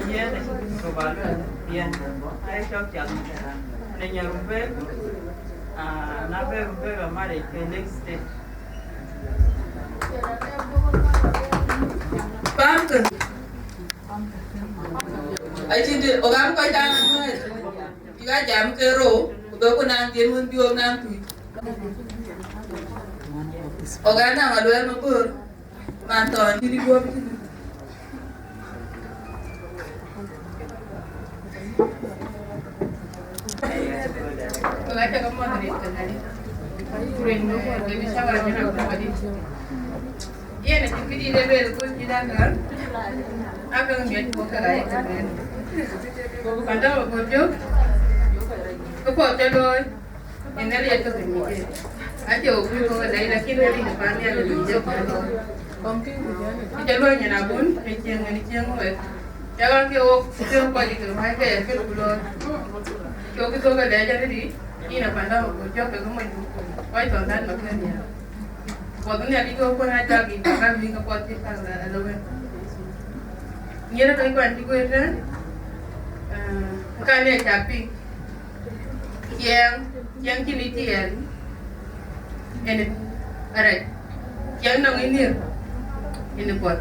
ia dah global dia ai sok jalan ni nyarumbe na be ramai ke next step
Bantu. Aji orang kau jangan jika jam kero, kau nang timun tiung nang tu. Orang nang ada yang mabur, mantan diri gua begini. Kalau kita kamu Madit tadi, kurang lebih sabar je nak Madit. Ia nak cuci di level tu tidak kan? Akan biar buka lagi kan? Pandang Akoi Gieu, kau cakap ini lihat tu begini. Aja ukir kau dah nak kira di depan ni ada Gieu kan? Jalur Nyanabun, ni ciang awak. Jangan kau balik ke rumah ke pulau. Kau kau dah jadi ni nak pandang Akoi Gieu ke rumah tu. Kau tuan dan makan dia. Waktu ni adik kau pun ada lagi, takkan beli kau potih kan lawan. Ni nak kau anti kau kan? Kan ni tapi yang kini tian, ini, alright, yang nang ini pot,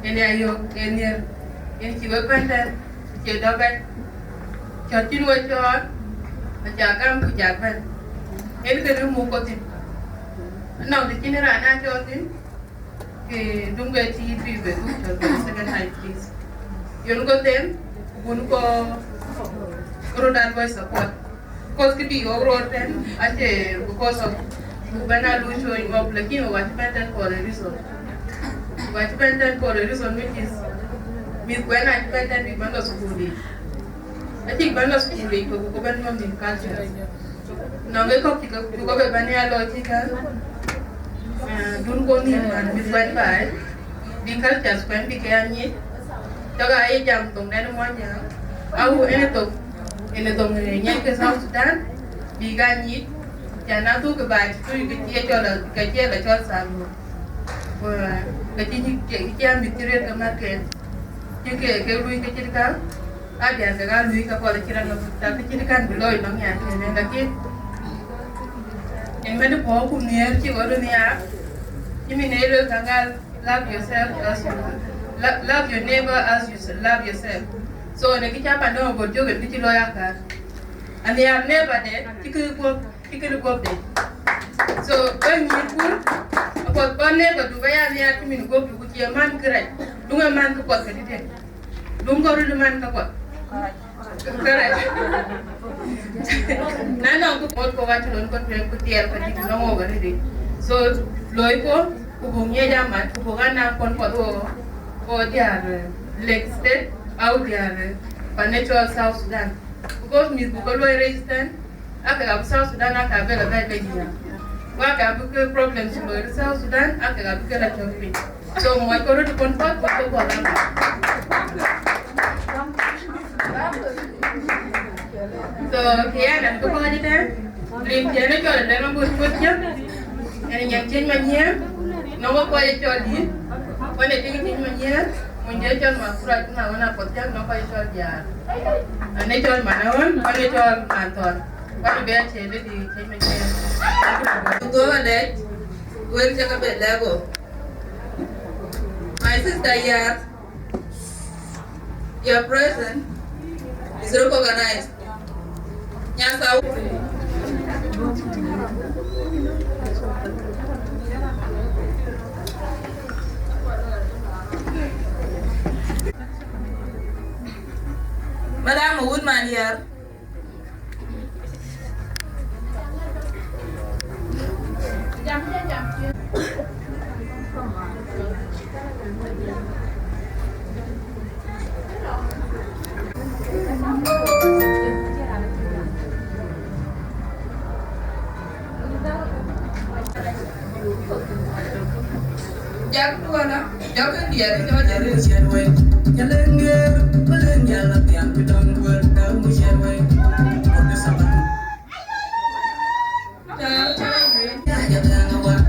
ini ayok, ini cium pandan, cium dapat, cium wajah, macam kujakan, ini kena mukotin. Now the general announcement ke dunga TV be second high please. You go them bunko rodan voice support. Cause could be over then because of Panaruu showing up like you know what dependent for a reason. What dependent for a reason which is when I dependent with Bangla school. I think Bangla school go ban from the culture. Now we go be banya logical. Dun ko ni man biswan ba di culture span bi kayani jaga ay jam tong den mo nya au ene tong nya ke South Sudan bi gani jana tu ke ba tu ke tie chola ke tie la chol sa mo wa ke ti ke am bitire ke ma ke lui ke tirka a dia ga lui ka ko kira no ta ke tirkan biloi no nya ke ne ga ki en mede po ku nier ci wado niya imi ne lo kangal love yourself as you love your neighbor as you love yourself so ne ki chapa no go joge bi ci lo yakar and they are never there tikku go de so when you put ko never du baya ni at min go ku ci man kray du nga man ko ka dite du nga ru man ka ko Correct. Nana ko pot ko watch lon ko tier pa dito na mo gani. So loy ko ubungye jaman ubungana kon ko o diar Lake State out diar Panaruu South Sudan. Because Miss Bukolo resistant aka South Sudan aka bela bela dia. Waka buke problems lo South Sudan aka buke la chopi. So mo ko ro kon pot ko ko So kaya dan ko pa dito. Lim jana ko la na bu ko jam. Ani yang chen manya. No ko ay choli. Wane ting manya. Munje chol ma kura na wana pot jam no ko ay chol ya. Ane chol manaon, ane chol manton. What be a chele di chen manya. Go ahead. Where chaka be lego. My sister here. Your presence is recognized. Nyasa. Madam Woodman here. Jak tuana, jak dia itu jadi siapa? Jalan dia, jalan jalan yang kita buat tahu siapa? Orang sama. Jalan jalan jalan awak.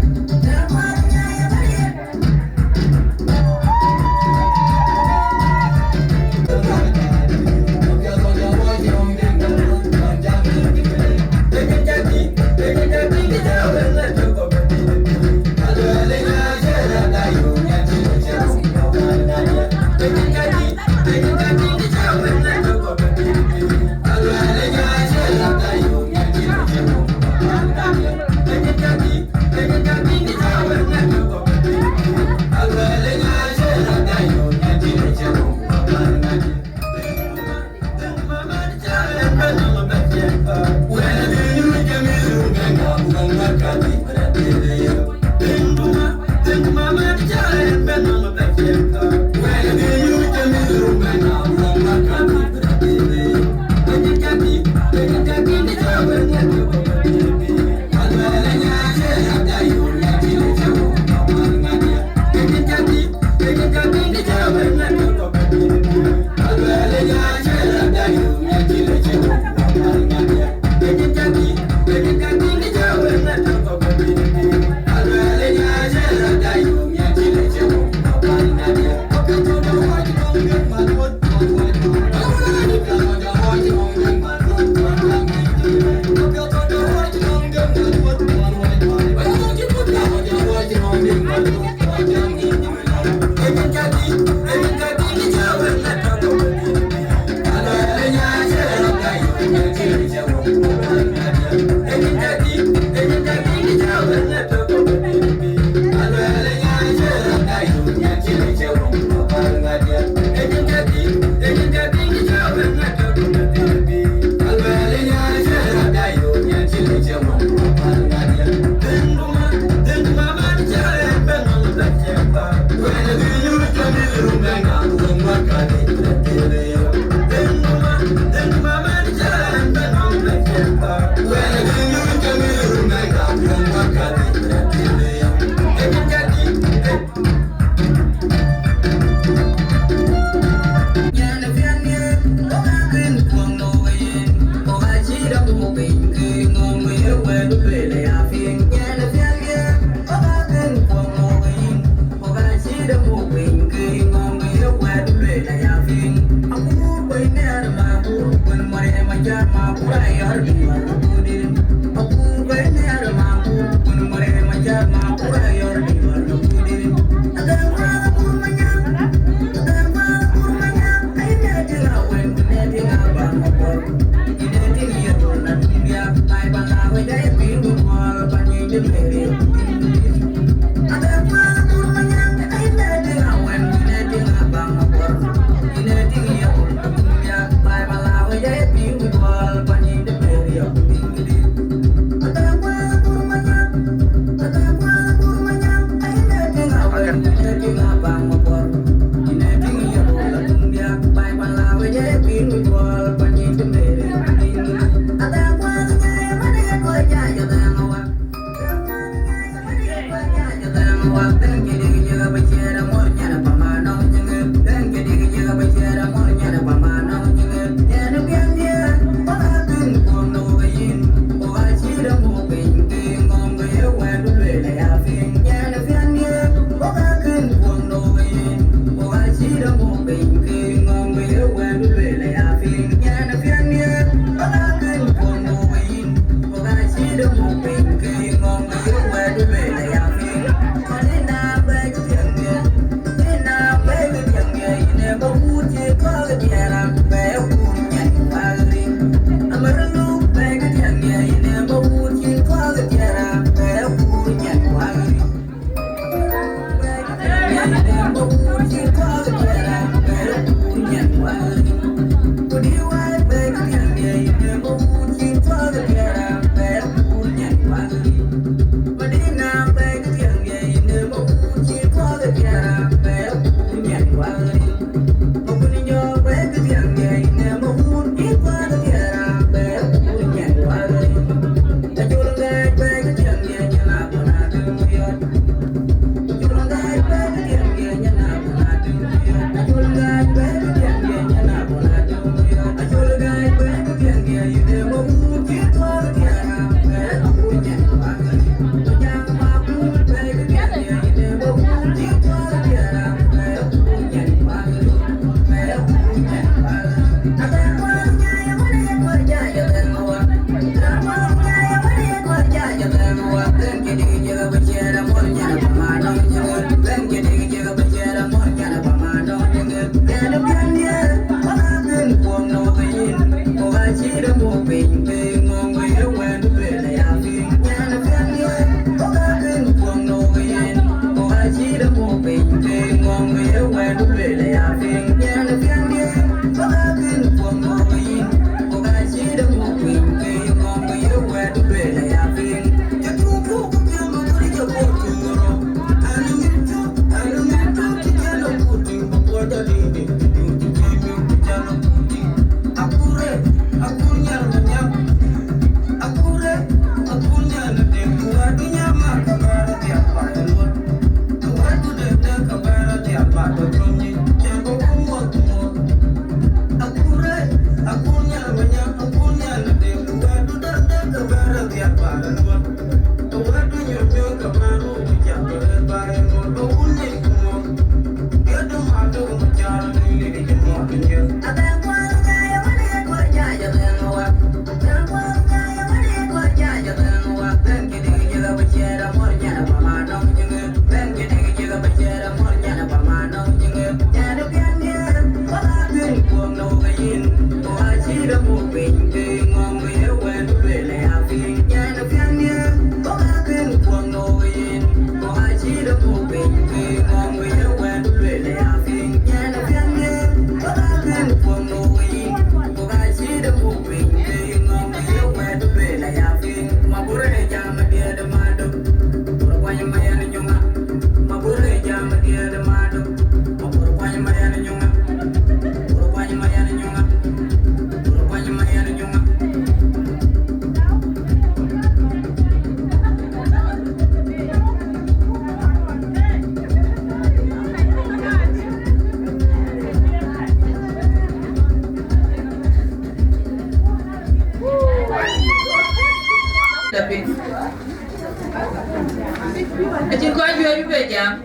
Atin ko Wieu be jam.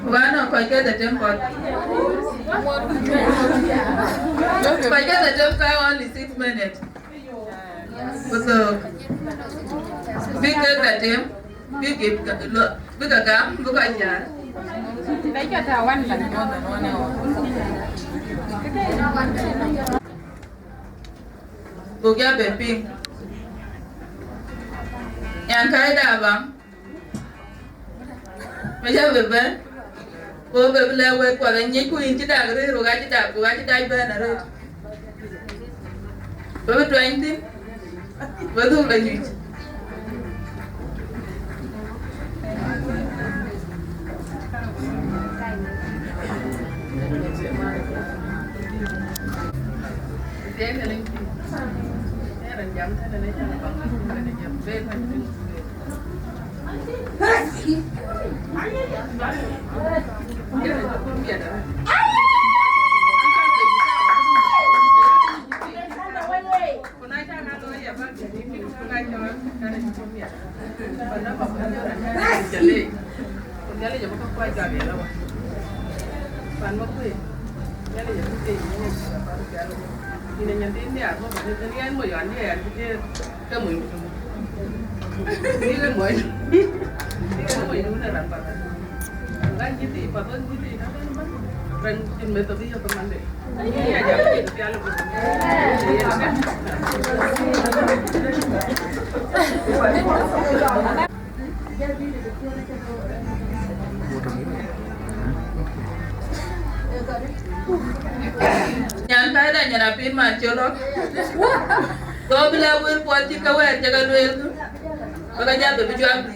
Wano ko ke da tem ko. Ko ke da tem ka only 6 minutes. So big da tem big Buga Da Angau.
Đấy cho thảo ăn lần
Buga be ping. Yang kai da bang. Bây giờ về bên, cô về bên leo qua là nhảy queen chứ đã cái rồi gái chứ đã cô gái chứ đây bên là rồi. Với bên train tim, với thuốc là gì? Tiếng là linh tinh, thế là chấm thế là lấy cho nó bằng, thế là chấm về phải. Nyan kaya dah nyanapin macam kau bila wir puat jika wer jaga duel tu, maka jatuh berjuang.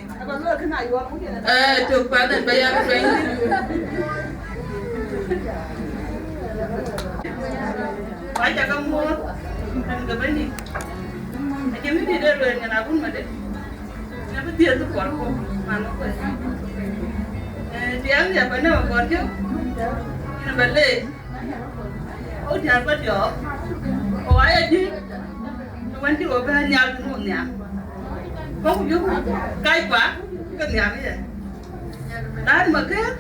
Tu padan bayar bank. Baca kamu, kan kebeni. Macam ni dia duel Nyanabun Madit. Kenapa dia tu kuat kok? Mana kok? Dia ni apa nama kuat je? Ini balik. Oh jangan berjok. Oh ayah je. Tuan tu orang nyal tu munya. Kau juga kaya apa? Kenyal ni. Dan makan.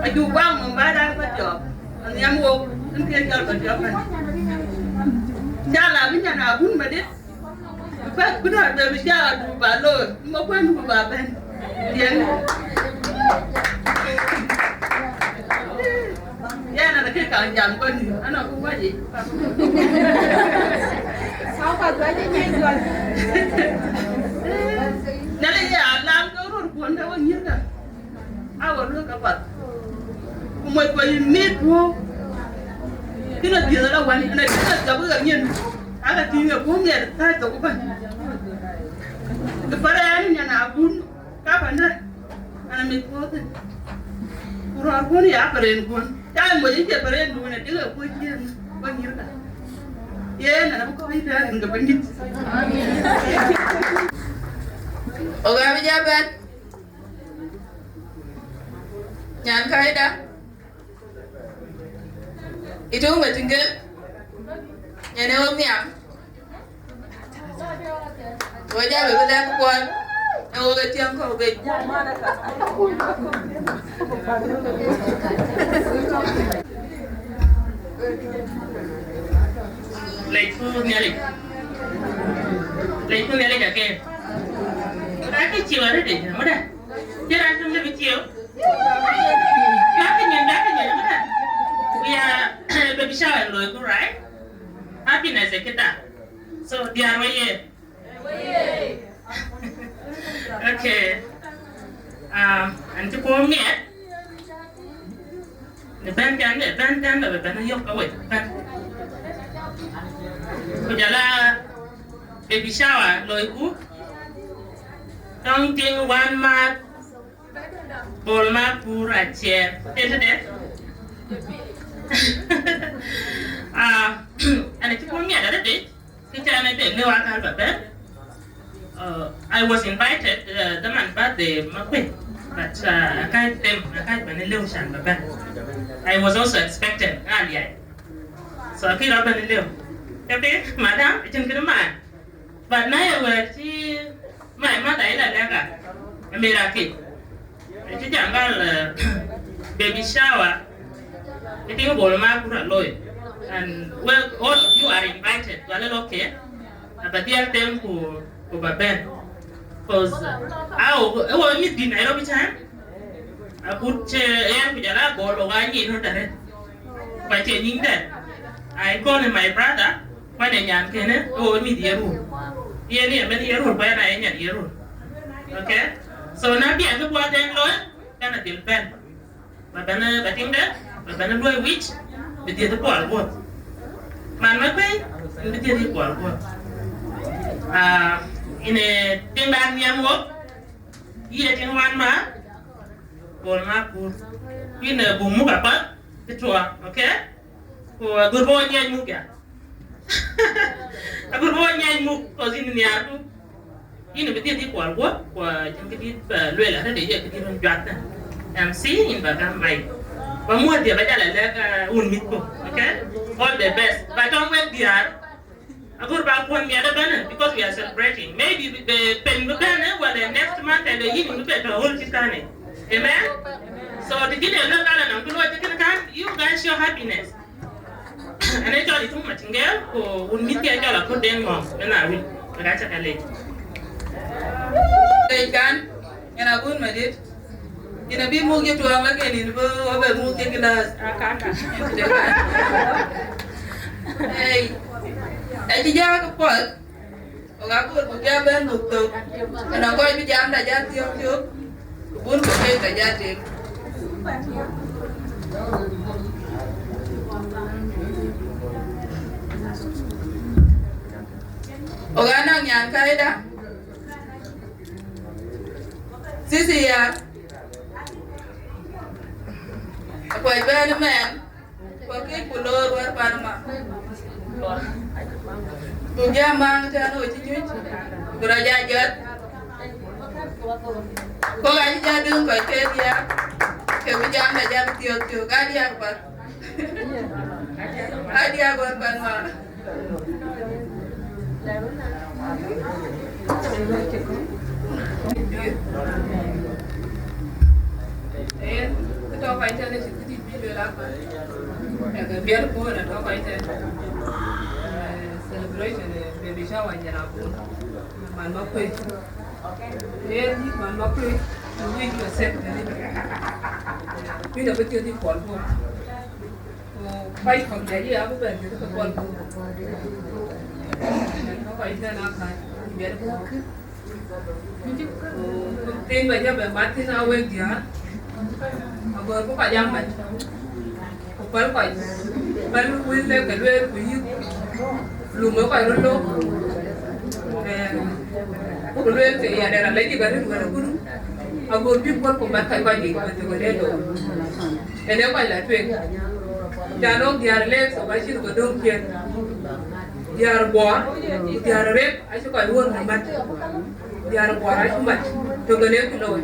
Aju bang membayar berjok. Yang mau nanti jual berjok kan. Jalan ni Nyanabun Madit. Lepas benar dah berjalan dulu baloi. Mau pun dulu baben. Dia. Ya, nak kita jam pun, anak aku wajib. Apa saja yang jual? Nanti ya, lam kau urut pun dah wajib kan? Awak lu kapat. Umai kau ini tu, kita dia dah wajib. Nanti kita jauh lagi. Ada tinggal pun dia tak tahu apa. Kepada ni Nyanabun, kapan dah? Anak mikro tu. Kurang pun ya keren pun. Jangan boleh je keren dulu nanti le pun je banyak kan. Ya, nak kau ini dah enggak pendit. Orang pejabat. Jangan kaya dah. Itu macam tinggal. Yang orang ni am. Wajah berbeda kuat. Yang orang tiang kau baik. Like tu ni lagi ke? Ada kecil ada deh, mana? Dia rasa lebih kecil. Kenapa mana? We are baby shower loh, right? Happiness kita. So dia awalnya. Okay. Anti pomnya. Depan dah yok awak. Kujala baby shower loiku. Tong ting one mat. Bolma pura chair. Itu Anti pomnya ada deh. Kita ada lewat apa? I was invited the man birthday Makuach, but I can't illusion but I was also expected earlier. So I feel up in the okay, madam, it's in the man. But now my mother is a miracle. It's a jungle baby shower. It's a bowl of and well, all of you are invited. Well, okay, but they are them who baben, cause I want meet in Nairobi time. I put air kujala ball ogani no dare. By changing that, I call my brother. When I am kene, oh meet yeru. Yeni many yeru by na enya yeru. Okay, so now be anu buat yang loy, kana dilpen. Babana bating dah, babana dua which, betul tu ball buat. Mana kau? Betul tu ball buat. Ini tinggal yang work, ia tinggal mana, boleh pun, ini bumbu apa, ketua, okay? Kuocgoor nyanyi muka, Kuocgoor nyanyi muka, kau sini ni aku,
ini betul di Kuocgoor macam kita luar lah ada je kita orang jual MC in bagan mai semua dia baca lah unmit ko okay all the best but don't wait there agur bangkuan ni ada bana because we are celebrating maybe the pen bana well the next month and the year we better whole chikane amen so the kid na kala na kulo kan you guys show happiness and I told you too much ngel ko unmit ke kala ko den mo na wi baca kale
kan Nyanabun Madit ina bi mu ge tuang la ke ni bo ba mu ke gelas akaka hey ai ja ko pot o ga ko bu ja ben lu to ana ko bi jam da ja tiok tiok bun ko ke da ja te o ga nang nyan kai da Sisi ya, Akoi Gieu man, Kuocgoor pulau luar Panama. Buga mang tano cicuit, beraja jat. Kau aja jadung kau dia, kebijam dah jam tiok kali apa? Adi Agaar Panama. Kita apa itu ni seperti bila apa? Biar pun ada apa itu celebration baby shower Nyanabun. Man Makuach. Ni man Makuach. Ni juga set ni. Ni dah betul di Kuocgoor. Baik kalau jadi aku berarti itu Kuocgoor. Apa itu nak biar pun. Tin banyak bermati na awak dia, agor ko kajam ban, upal ko, baru wile kalwe kuyi, lumo ko rolo, kalwe ke ya ada lagi baru guru, agor bi ko ban kai ko di betul betul. Ini ko la Twic, jangan dia relax, abasir ko dong kian, dia buat, dia rep, asyik ko luar mat. Diara kuara cuma, togone kulo.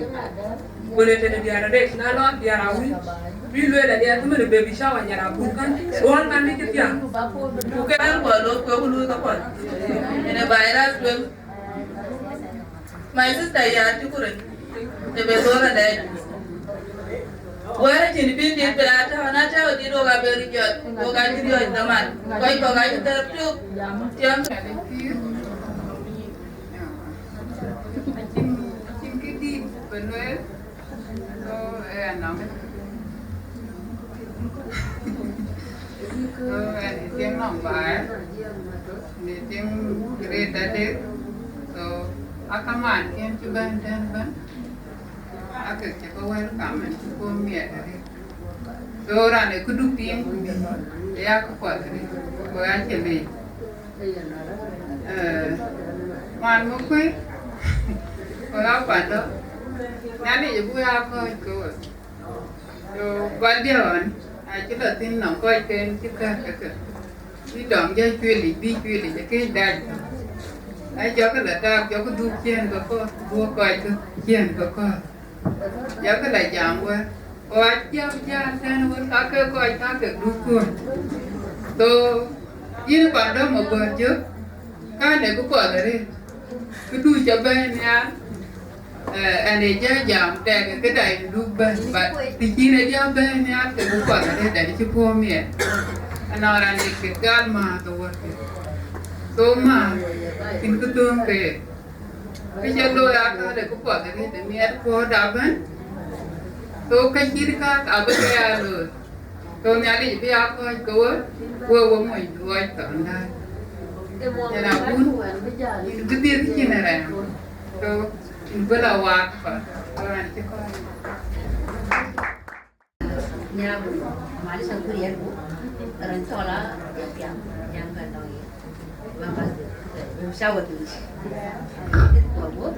Boleh jadi diara dek, nalo diara wi. Bilu ada dia tu mana baby shower Nyanabun kan, soal kan ni kita. Bukan kulo kulo kapan. Ini virus belum. My sister ya cukurin. Sebesar ada. Wara jadi binti pelata, nata di doga berijat, doga jadi zaman. Kau doga itu tertutup, jam.
Tiếng nòng bài tiếng great daddy so akaman kem chuban dan ban akek ko welcome and ko miet so rane kudu tiếng ya ko ko ko ya chele man mo kwe ko la pando nani je bu ya ko so baldion ai chỉ là tin nòng coi kênh chứ cả đi đòn dây chuyên đi cái đàn ai cho cái là ta cho cái đu chiên có đua coi cái chiên có cho cái là giảm qua coi cha sen vẫn cả cái coi ta cái đu cuốn tôi như bạn đó một bữa trước cái này cũng có rồi cái đu cho bên nha anh ấy cho giảm cái này đu bên và thì chỉ là cho bên nha cái cũng có rồi để cho cô miệng anh nói là cái gan mà tôi mà tin cứ tương về cái chân đôi ác để cũng có rồi để miệng cô đáp bên tôi cái gì cả ở bên kia rồi tôi nhà đi bây giờ coi cô mình coi tận đây nhà nào cũng cái tiền cái gì này tôi bela wakfa orang itu kau
Nyanabun mari sangkurian bu orang cola yang kan tahu ya mama usaha tu Kuocgoor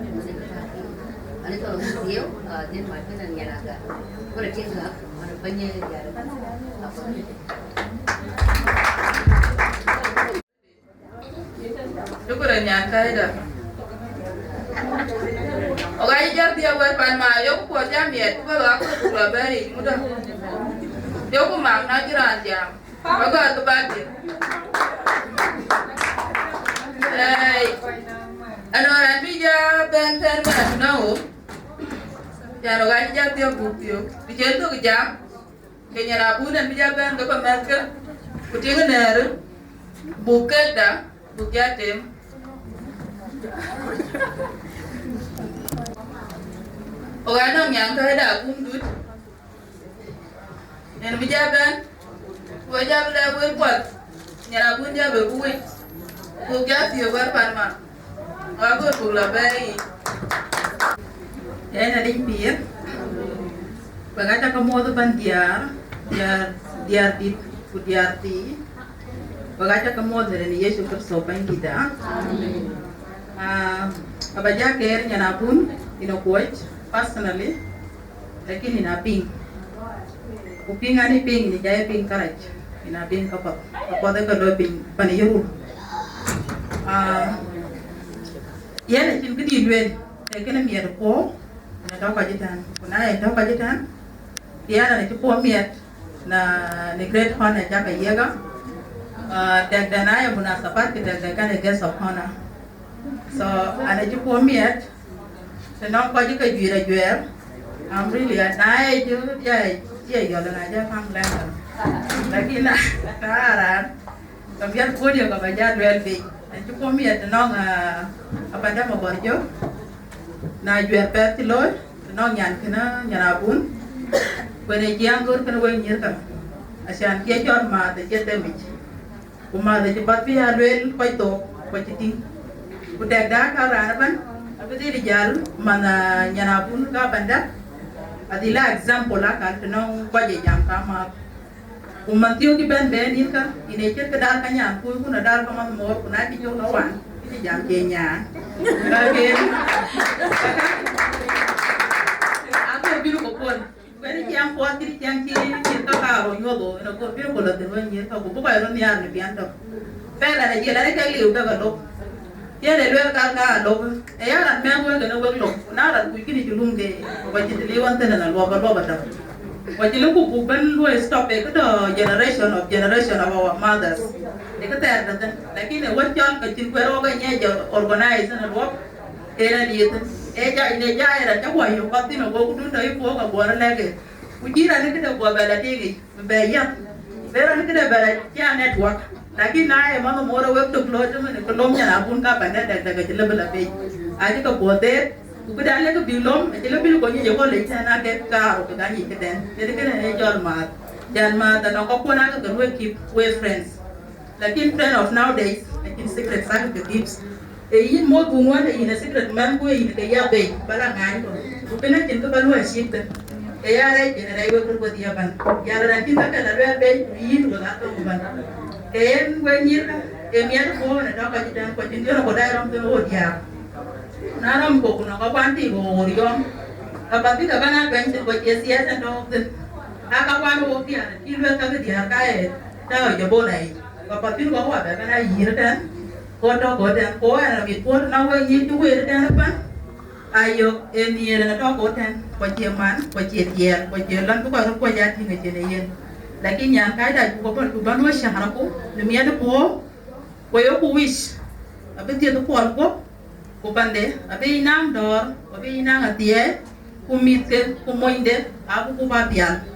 ada kalau Wieu dia macam mana yang agak berarti agak mana banyak jalan apa
Syukur nyata dah.
Oga jar dia wer pan ma yo ko jam yet ko ga ko la bari muda. Yo ko ma na jiran jam. Oga ko ba ti. Ano ran bi ja ben ter ba no. Ya oga jar dia buktiyo. Bi jen to jam. Ke Nyanabun dan bi ja ben ko pa mer ke. Ku ti ngene Buga Da Atem. Oga no nyang ka da dut. En bi ja ben. Wo ja la wo pot. Nyanabun ja be ku wi. Ku ja ti wa pan ma. Oga ko ku la bai. En ading bier. Pagata ka mo do ban diar dit ku diar ti. Pagata ka mo de ni Yesu Kristo pan kita. Kabaja ker Nyanabun Kuocgoor personally, lakini ina ping. Upinga ni ping ni jaya ping karaj. Ina ping kapap. Kapode ka do ping pani Yirol. Yana chin kidi luen. Ekena mier ko na do ka jitan. Kuna do ka jitan. Yana ni po miet na ni great honor jaka yega. Dagdana ya munasabat kita kan guest of honor. So ana po miet. So now Akoi Gieu, I'm really a nice, you're the Niger family. Like na, some young good you of a yard well big. And you call me at the non Abadama Borjo. Now you are petty lord, the non Nyanabun. When a young girl can win your come, I shan't get your mother, get damage. Umar, the Batia will quite talk, what you think. Put that dark around. Abdi rijal mana Nyanabun ka banda adila example la ka tenong baje jam kama umantio ki ben ni ka inecher ka dal kanya ku na dal ka man mo ku na ki jo lawan ki jam kenya ka ben ako biru ko pon beri jam po ti jam ki ka ka ro nyodo no ko biru ko la de ni ka ko ba ro ni ar ni biando pela na jela ka liu ka lo Yele lue ka lo e ya me ngwe na we lo na ra ku kini julum de ko ti le wan tena na lo ba ta ko ti lu ku ben lu stop e ko generation of our mothers e ka ta da lakini what jan ka tin ko ro ga nya jo organize na lo e na di e ja ine ja era ta ko yo ka tin go ku dun dai ko ga bo ra lege ku jira ni ka go ba la ti be ya vera ni ka ba la ya network Lakini naye mama mora web to plot men ko lom Nyanabun ka banda daga jilabla be aji ka bote ku dale ko bilom jilabil ko ni ko le tana ke ka ro ka ni keden jadi kana e jol ma dan ma da ko ko na ka we keep we friends lakini friend of nowadays in secret saga ke tips e yin mo bu ngwan e in secret man ko yin ke ya be bala ngai ko ku pena tin ko balu shit e ya re we ko dia ban ya ra tin ka na be yin ko ga ko ban Ken when you mian ko na do ka jitan ko tin ko dai rom to dia na rom ko na ka panti go riom ka panti ka bana ben ko je sia ta do tin aka wan wo dia ti le ka dia ka e ta jo bo nai ka panti ko wa ba na yir ta ko to ko ta ko na mi ko na we ni tu we ta pa ayo e ni na to ko ta ko je man ko je dia ko je lan ko ja ti nge je ne yen lakini yang kaida ko ban wa shahara ko lumia de ko yo ko wish abeti to ko bande abe inang dor abe inang atie ko mitke ko moinde abu ko ba bian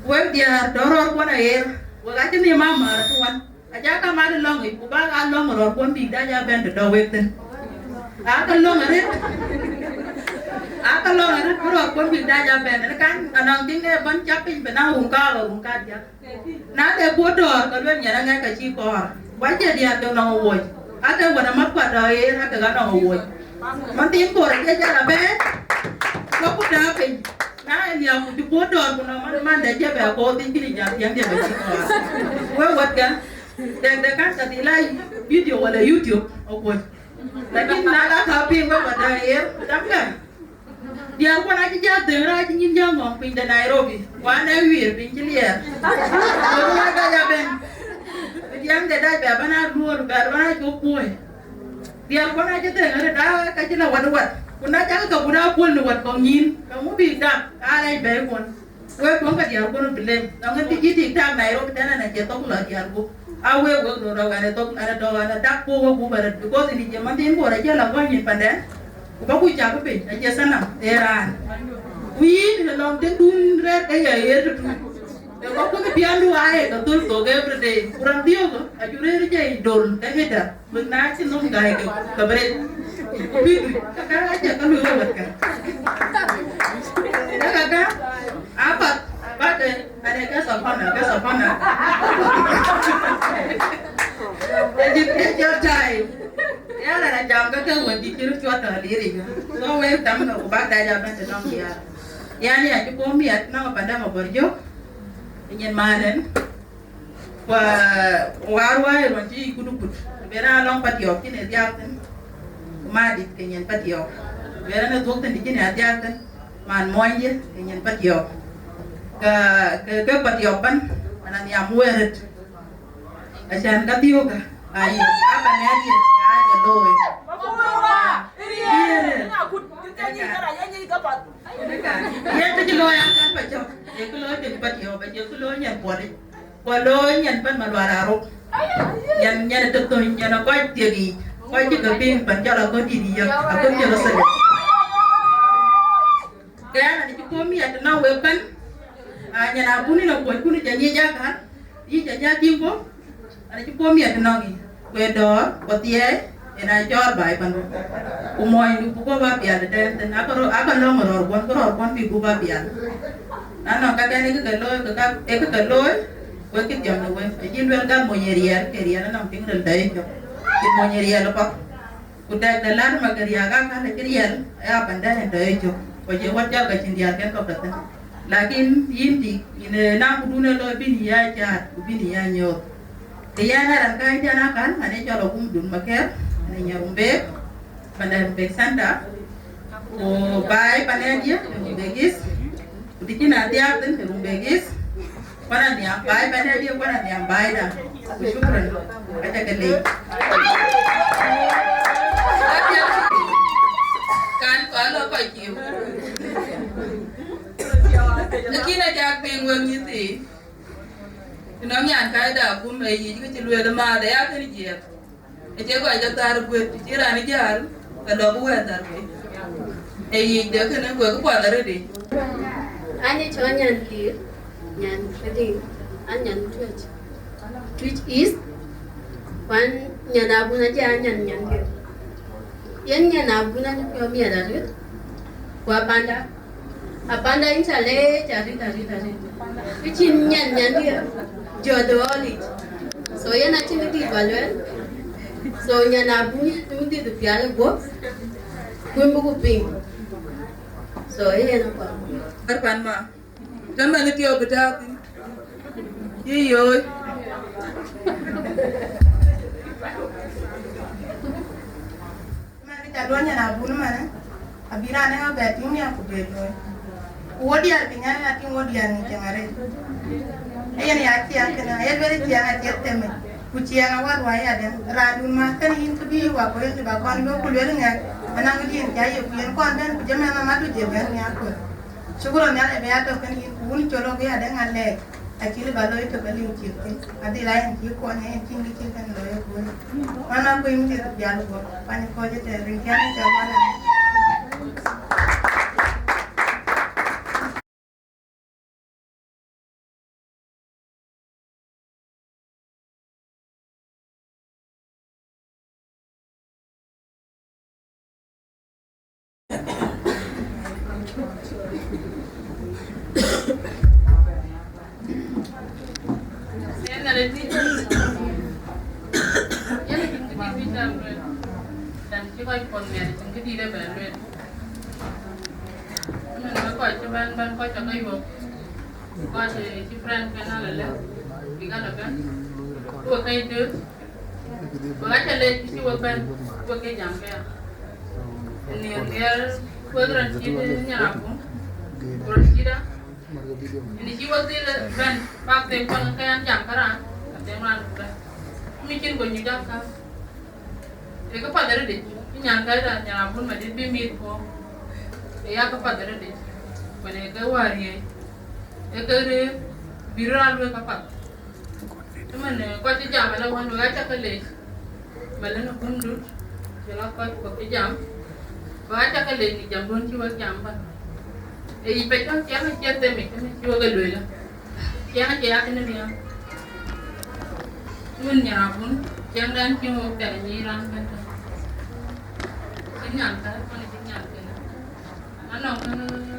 we dia doror ko na yer wa ga ni mama tuan aja ka ma de long ko ba ga long ro ko bi da ja ben do weten aka long are ko bi da ja ben kan anang ding ne ban chapin be na hung ka ja na de ko dor ko le nya na ka chi ko wa je dia do no wo aka wa na ma kwa da e aka ga no wo man tin ko re ja la be ko ku da pe na ya ku ti ko dor ko na man da je be ko tin ki ja tiang de be chi ko wa wat ga de kan ka ti lai video wala YouTube o ko lakini na ka pi wa da e dam ga dia ko na ji ja de ra ji nyin ja ngong pin da Nairobi wa na wir pin ji lier ko na ga ja ben yang de da ba na luor ba na ko ko dia ko na ji de ra da ka ji la wat
kuna cha ka kuna pol no wat kongin ka mu bi da ai be kon we kon ka dia kon bile na ngi ti ti ta Nairobi dana na je to la dia go awe we no ra wane to ana do ana da ko wo bu bare because ni je man tin bo ra je la ko ni pande ko ku cha ko pe je sana era wi ni long den dun re e ya ye tu ko ko bi andu ai ka tul to ge every day kurang dio ko ajure re je dol ka heda mun na chi nom ga ka bare bi ka aja ka lu wat ka ka apa bate ada ka sapana jadi dia jai ya la jam ka ka wadi kiru chwa ta diri so we tam ka ba da ja ban ta dia ya ni a ko mi at na pa da ma borjo nyen maren wa warwa e ron ji kudu kut bera long patio kine dia ten Madit kenyen patio bera na dok ten dikine dia ten man moye kenyen patio ke patio pan anan ya mueret asan ka dio ka ai apa ne dia ka ga loe ya te lo ya kan pa chok e ko lo de patio ba je ko lo nyan pode ko lo nyan pan malwara ro nyan to to nyan ko ti gi ko ti ka pin pan ja la ko ti di ya ko ti lo sa ya na ni ko mi at na we pan Nyanabun ni lo ko ni janji ja kan yi ja ti ko ana ti ko mi at na gi we do ko tie ena jor bai pan ko moy ni ko ba bia de ten aka lo ngor kon bi ko ba bia na no ka ni ka lo ka lo we ki jam no we ji wel ga mo yeria ke ria na ping rel dai jo ki mo yeria lo pa ku da lan ma ke ria ga ka ne ke ria ya pan da ne dai jo ko je wa ja ga chin dia ken ko ta lakin yindi ine na ku ne lo bi ni ya ja ku bi ni ya nyo ke ya na ran ka ja na kan ane jo lo kum dun ma ke ane nyarumbe pandan be sanda o bai panedia begis dikina dia ten begis para ni bai panedia para ni bai da shukran aja kele kan kalau Akoi Gieu nakina jak pengwang yiti nong yan kai da kum ai yi ko ci lwe ma da ya kan je e je ko ja tar bu ci ra ni jar ka do bu tar bu e yi de kan ko ko da re di
ani cho nyan ti nyan di an nyan Twic is one Nyanabun aja nyan ke yan Nyanabun an ko mi ada ru ko apanda insale cari vicin nyan dia jodoh oli so ya nanti di balwen so Nyanabun itu di piala go kumbu ping so ya na
Arpan ma jamba ni tiyo betati iyo
mari jadwal Nyanabun mana abirane ha beting ya ku bedo wodiar pinya ya tin wodiar ni jangare ayen ya ti akena ayel bere ti ya ti teme ku ci ya war wa ya den radun ma kan yin ku bi wa ko yin ba kon go ku le nga anang din ja ye ku yen kon den ku jama ma du je ben ya ko suguro na le ya to kan yin ku ni cholo ga den ale akili ba lo to ka lin ti adi la yin ti ko ne tin ni ti kan lo ye ko mana ko yin ti ya lo ko pani ko je te rin ya ni ta wala
dan ci koy kon mer ci ngi di debe len man ko ci ban ko ci kay wo ko ci friend kana la bi ga la kan ko kay de ba ca le ci wo ban ko ke jam be ni ndir ko ran ci Nyanabun ko ci da ini ci wo de ban pak te kon kayan jam karan te man ko mi cin ko ñu jam ka e ko pa dara de Nyan ka da Nyanabun Madit bimit ko. Ya ka padare de. Bane ka wari. E ka re biral we ka pat. Tuman ko ti jam la wan wa ta ka le. Malana kundu. Jela ko ti jam. Wa ta ka le ni jam don ti wa jam ba. E I pe ka ya ma che te me ti wa ga le la. Ya ke ya ne dia. Tuman Nyanabun jang dan ki mo ta ni ran ba. Nyan ka ko ni nyan ka. Ano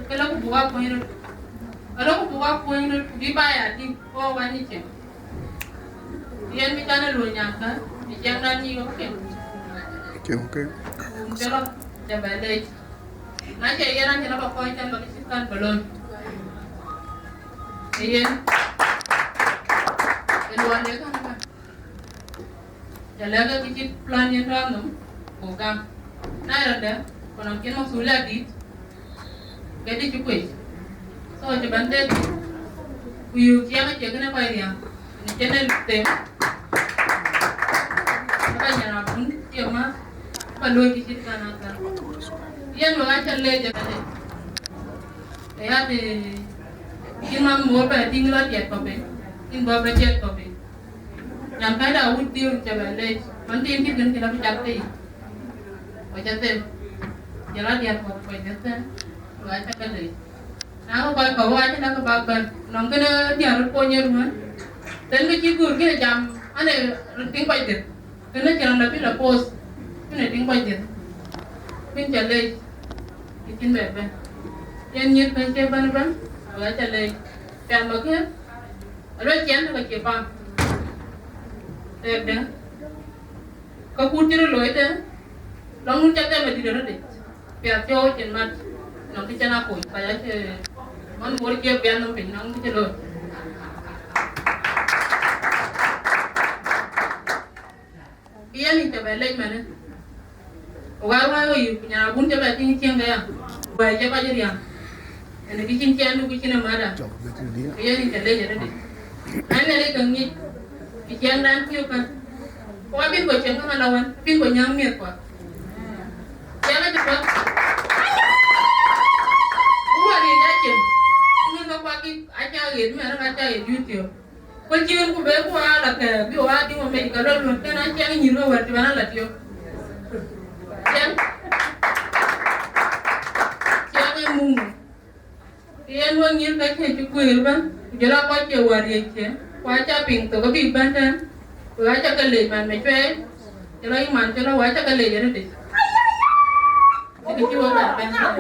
ka la ko buwa ko ni. Ano ko buwa ko ni di ba ya di ko wa ni che. Yan mi kana lo nyan ka. Di jang dan ni ko ke.
Okay.
Pero ja ba le. Na che yaran ni ba ko tan ba ki kan balon. Ayen. Eluan de kan ka. Jalaga ki plan yan ram no. Ko kam. Nah ada, kalau kita mau sulit dit, jadi cukup. So coba deh, Wieu siapa cakap nak apa dia? Ini channel tem. Apa Nyanabun dia mah, perlu kisah kan kan. Dia nulah channel je kan. Ya deh, kita mau apa tinggal dia kopi, tinggal berjat kopi. Yang kada awut dia coba deh, nanti ini kita berjat deh. Atem jalan dia ko Atem wa ta kale na ko ba ko wa ta na ko ba ba nong kana dia ro ko nyer man dan ko ji gur ke jam ane ting pai de kana jalan na pila post kana ting pai de min jale ikin be be yan nyer ban ke ban ban wa ta le kan ma ke ro chen ko ke ba de ko kutir lo ite Long chắc chắn là đi được đấy. Bây giờ trên mặt nó cái chân Akoi, bây giờ thì món bún kia bây giờ nó phải nóng cái rồi. Bây giờ mình phải lên mà đấy. Wow rồi, nhà bún cho bạn tin chiên cái à? Vậy cho bao nhiêu tiền? Anh cái chiên chiên cái chiên mà đã. Bây giờ mình phải lên rồi đấy. Anh này cần gì? Cái chiên đang kêu cả. Qua bên của chiên không đâu anh, bên của nhang miệt quá. Jangan cepat. Buat dia aja. Ini kau pakai aja gitu, mana aja YouTube. Kau jangan kau beku ala ke, biar ada yang main kalau lu kan aja yang nyuruh buat mana lah dia. Jangan mung. Dia nuang nyuruh kayak cukup elban. Jalan kau je waria je. Kau aja pintu kau biban kan. Kau aja keleman macam. Jalan iman jalan kau aja keleman deh. Jadi cuma nak pensar.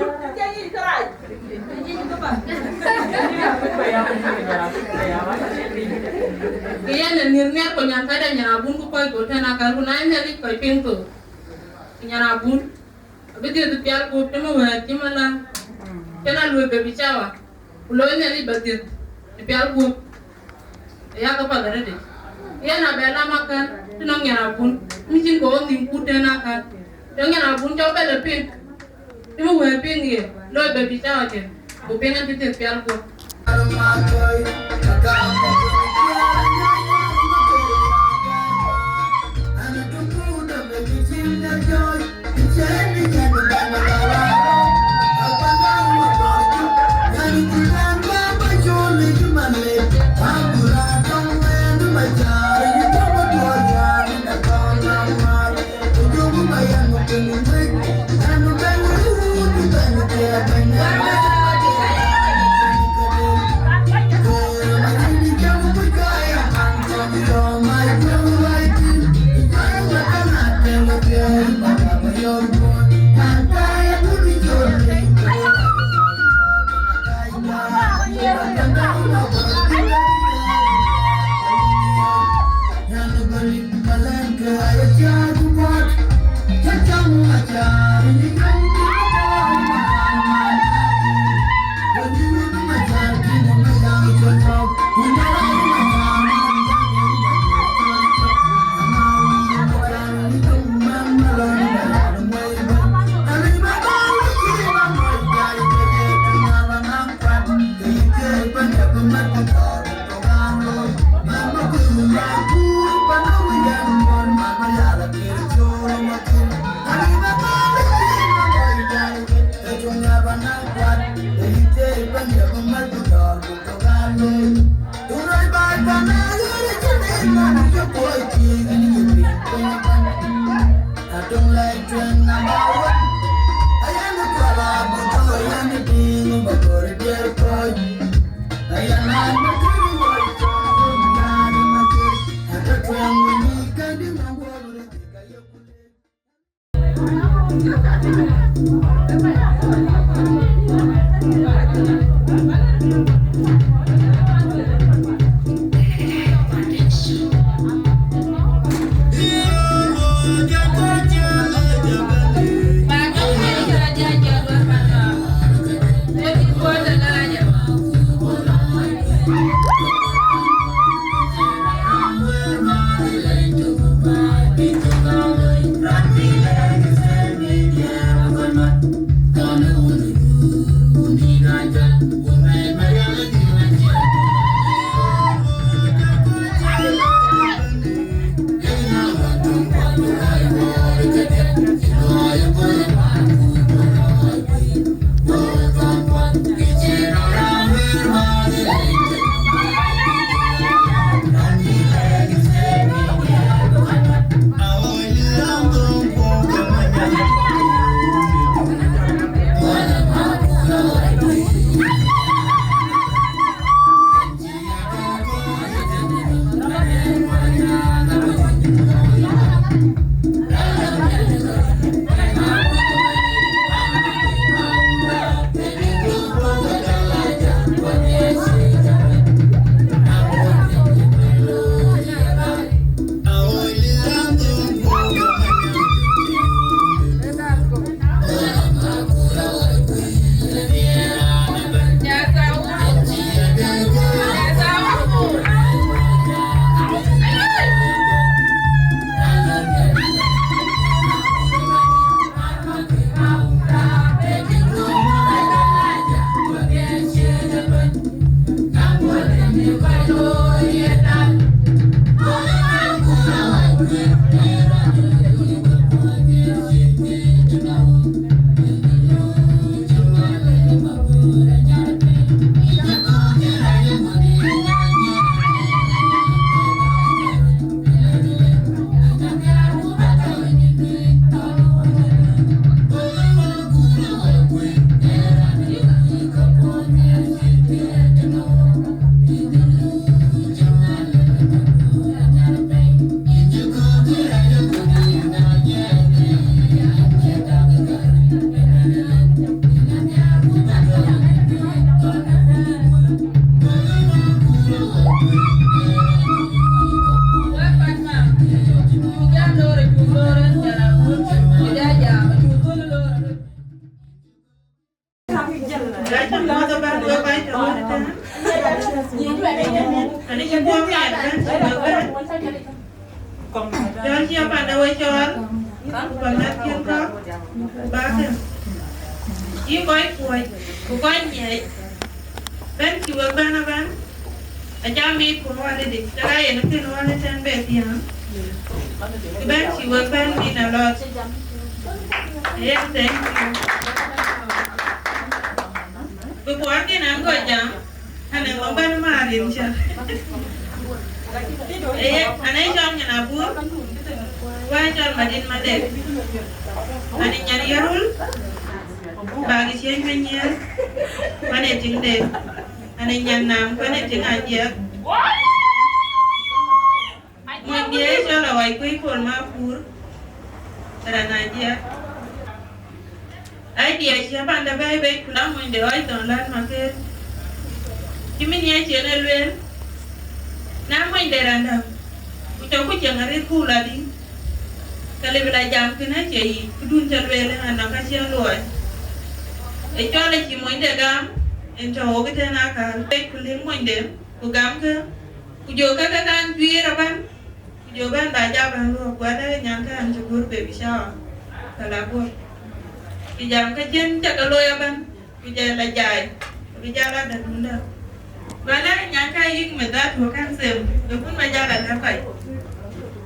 Kaya nirnya ko nyang kada Nyanabun ko koy ko tana kal ko nay nali koy pinto. Nyanabun. Abedi to pial ko tama wa timala. Tana lu be bichawa. Ulo nali badir. Pial ko. Ya ka pa dare de. Ya na bela makan tinong Nyanabun. Micin ko ndim ku tana ka. Nyanabun cho be le pin. Ibu gue pinggir, lo baby cawa je, gue pengen titik pial gue.
Chol siapa anda woi chol? Bangat kian kok? Bahan. Iu koi nyai. Ben kiwa ban aban. Aja mi kuno ada di. Cara ya nanti kuno ada ten betian. Ben kiwa ban di nalot. Yes, thank you. Buat ni nam kau jam. Hanya ngoban marin cia. Anai Chol Nyanabun, Wai Chol Madit Madit, Ani Nyan Yirol, Bagi Chien Menyel, Wane Jing Dek, Ani Nyan Nam, Wane Jing Adhiok, Mun dia Chol Kuocgoor Mapior, Taran Adhiok. Idea siapa anda baik pulang mun dia oi tonlan makan. Kimi ni Chien Elwen. Namoi deranda, ucap jangan ribu lagi. Kalau bila jam kena cai, kudun calwele anak kasihan luar. Ecol lagi moi degam, entah kita nakal. Baik kuling moi dem, kugam ke, kujoga kan duit aban, kujogan baca ban lu, kuada nyangka anjukur baby shower. Kalau aku, kijam kajian cakap loya ban, kujaya lajai, kujaya dan bunda. Bala nyangka yik medat bukan sem, dukun majalah apa?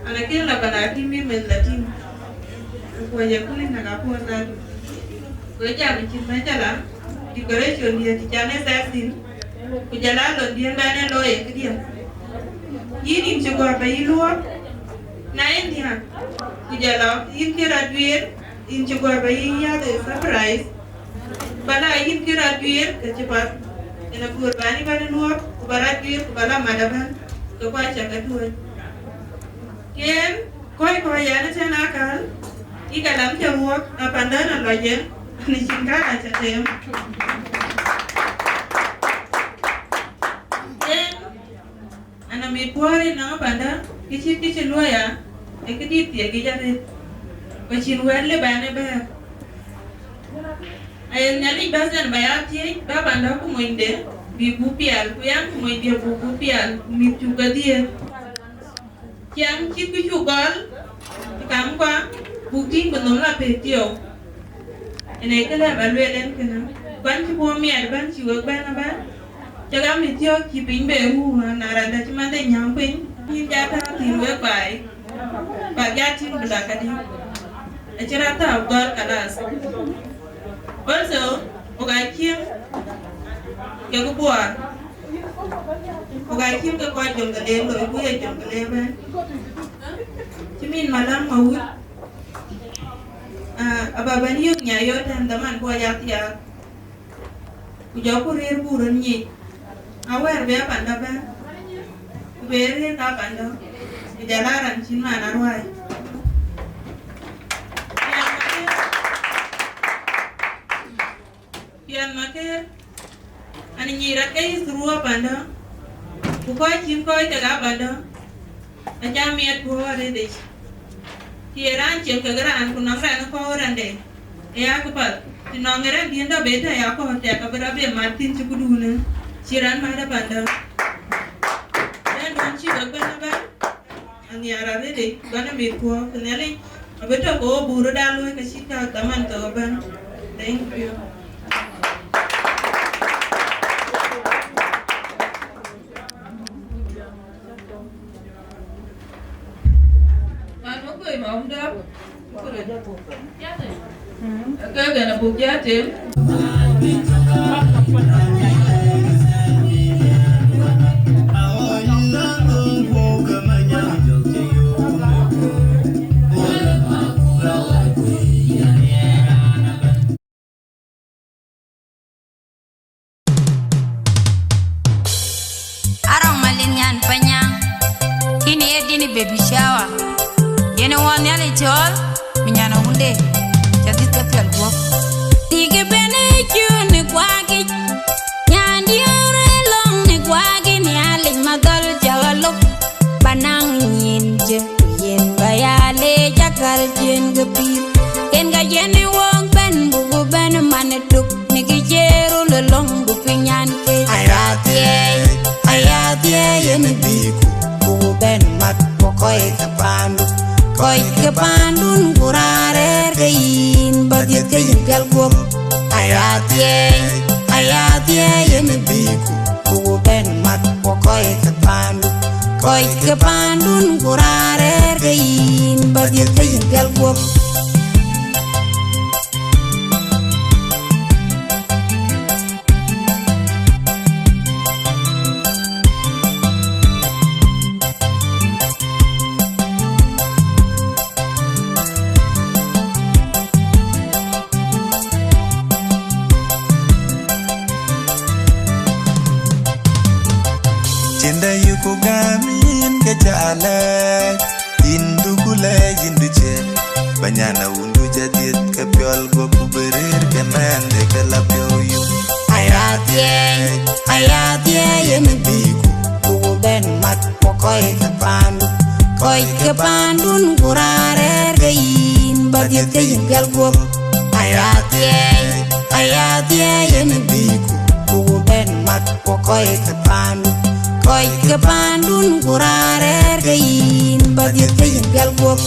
Anak kira lah pada kimi mendatin. Kuaja kuning nak apa lagi? Kuaja mungkin majalah. Di koreksi dia di channel sasin. Kujalan lo dia banyak lo ya dia. Ini juga apa iluap? Naik dia. Kujalan ini kira duit. Ini juga apa ini ada surprise. Bala ini kira duit kecepat. Ina kurbani bani nuap, kubarat duit, kubala madaban, kukuai cakap duit. Kian, koi yana cina akal, ika lam jamuak, apandan alajen, ni cingkar aja tem. Kian, anak mirpuari nang apanda, kicit luaya, ekidit ya kijarit, kacin wale bane ber. Ayah nyali bahasan bayar cik, bapa anda aku muinde, bibu pial, kuyang muinde bubu pial, mip juga dia. Kian cipu jugal, kamu kan, bukti benar lah betio. Ini kalau baluelen kena, ban ci bo mi ad ban ci wak ban ban jaga mi tio ki pin be hu na ra da ci man de nyam pin ni ja ta ti we bai ba ja ti bla ka di a ci ra ta gor kalas also oga kim ke ko boar oga kim ke ko jom ga le lo bu ye jom ga le ban ci min malam mawu ababan yuk nya yo tan daman ko ya ti ya ku jo ko rer buran ni awer be panda ba be re ta panda jalaran chin ma na ruai kian maker ani nyira kai suruwa panda ku ko chin ko ta ga panda aja miet ko re de kieran chem ke gran ku nam ran ko ran de ya ku pa tinongera dienda beta ya ko te ka bra be martin chu ku dune chiran ma da panda dan don chi ga ba ba ani ara re de gana me ko nele abeto ko buru da lo ka shi ka taman ka ban thank you mà ông đáp cái này là buộc giá tiền
Arong malinyan panyang kini edini baby shower yene wan yale chol minyana hunde jadit ka fial go tige bene kyune kwagi nyandi ore long ne kwagi ni ale madal jawalo banang nyinje yen bayale jakal jen gapi ken ga yene wong ben bugu ben manetuk ne gijeru le long bu pinyan ke ayatie yene biku bugu ben mat koy ka pandu Koi ke pandun kurare kein badit kein pial guop ayatie yene biku bugu ben mat koi ke pandun kurare kein badit kein pial guop
Banyana undu jadit ke piol go kuberir ke mende ke lapyo yu ayatie yene biku bugu ben mat koi ke pandun kurare kein badit kein pial go ayatie yene biku bugu ben mat koi ke pandun kurare kein badit kein pial go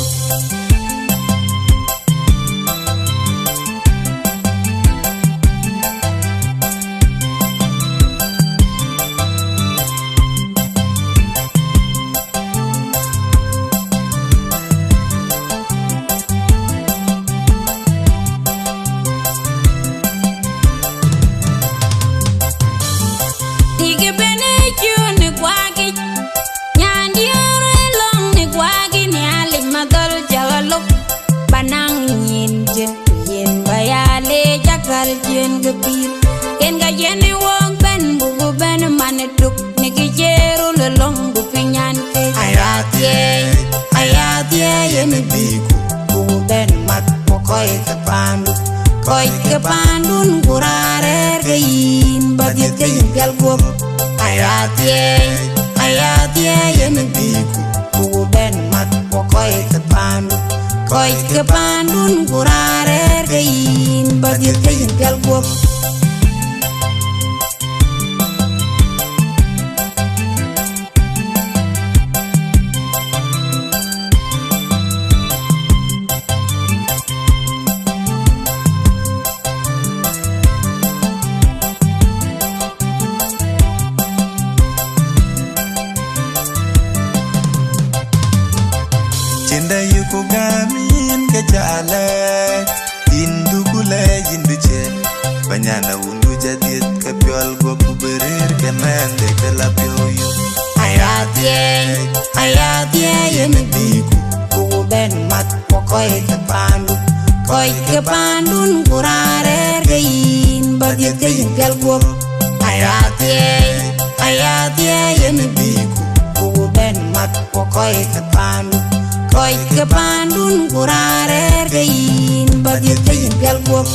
piol go kuberer kemende kelapioyo.
Ayatie yemi biku kugu ben mat pokoi ke pandun kurare gein badiet gein pial guop. Ayatie yemi biku kugu ben mat pokoi ke pandun kurare gein badiet gein pial guop.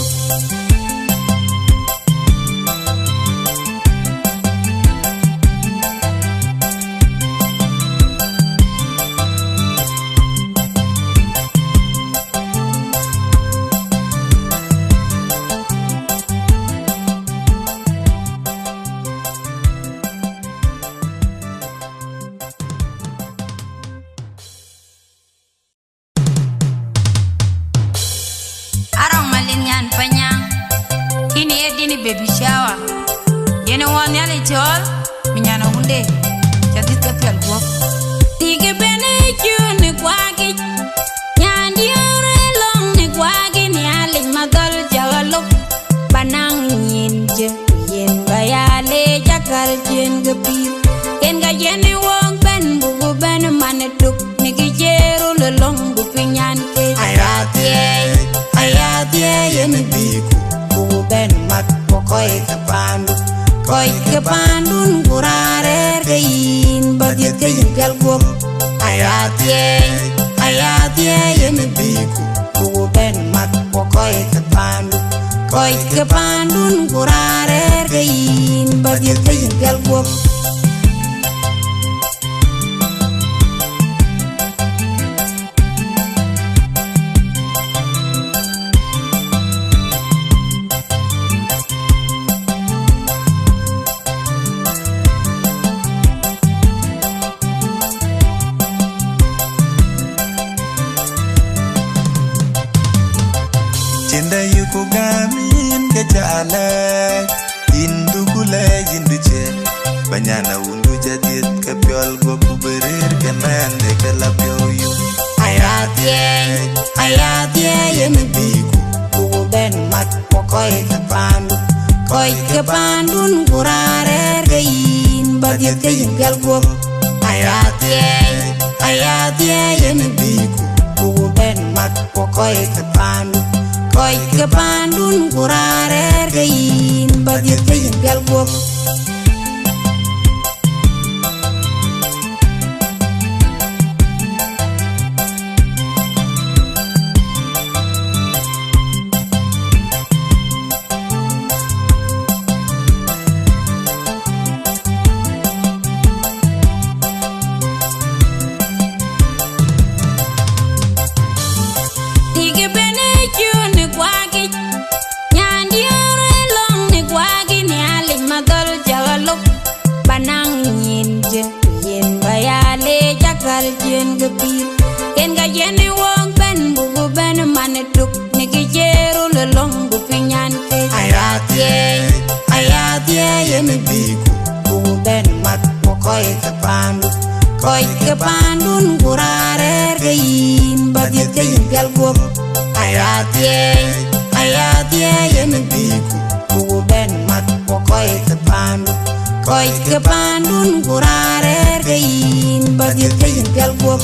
Baby shower, you know one yellow Chol, Nyanabun, Madit ka pial guop. Tige bene you ne Kuocgoor, Nyandiore long ne Kuocgoor ni alin madal jawalok. Banang yinje, yin bayale jakal jen gapir. Ken ga jene wong ben bugu ben manetuk ne gijeru lelong bupinyan ke. Ayatie yemi biku bugu ben mat koi ke pandun kurare gein badiet gein pial guop. Ayatie yemi biku kugu ben mat koi ke pandun kurare gein badiet gein pial guop.
Gamin ke chalek indukule jinduche banyana undu jadit ke piol go kuberer ke mende ke lapioyo.
Ayatie yemi biku kugu ben mat pokoi ke pandun kurare gein badiet gein pial guop. Ayatie yemi biku kugu ben mat pokoi ke pandun kurare gein badiet gein pial guop. Ken ga jene wong ben bugu ben manetuk ne gijeru lelong bupinyan ke. Ayatie yemi biku kugu ben mat pokoi ke pandun kurare gein badiet gein pial guop. Ayatie yemi biku kugu ben mat pokoi ke pandun kurare gein badiet gein pial guop.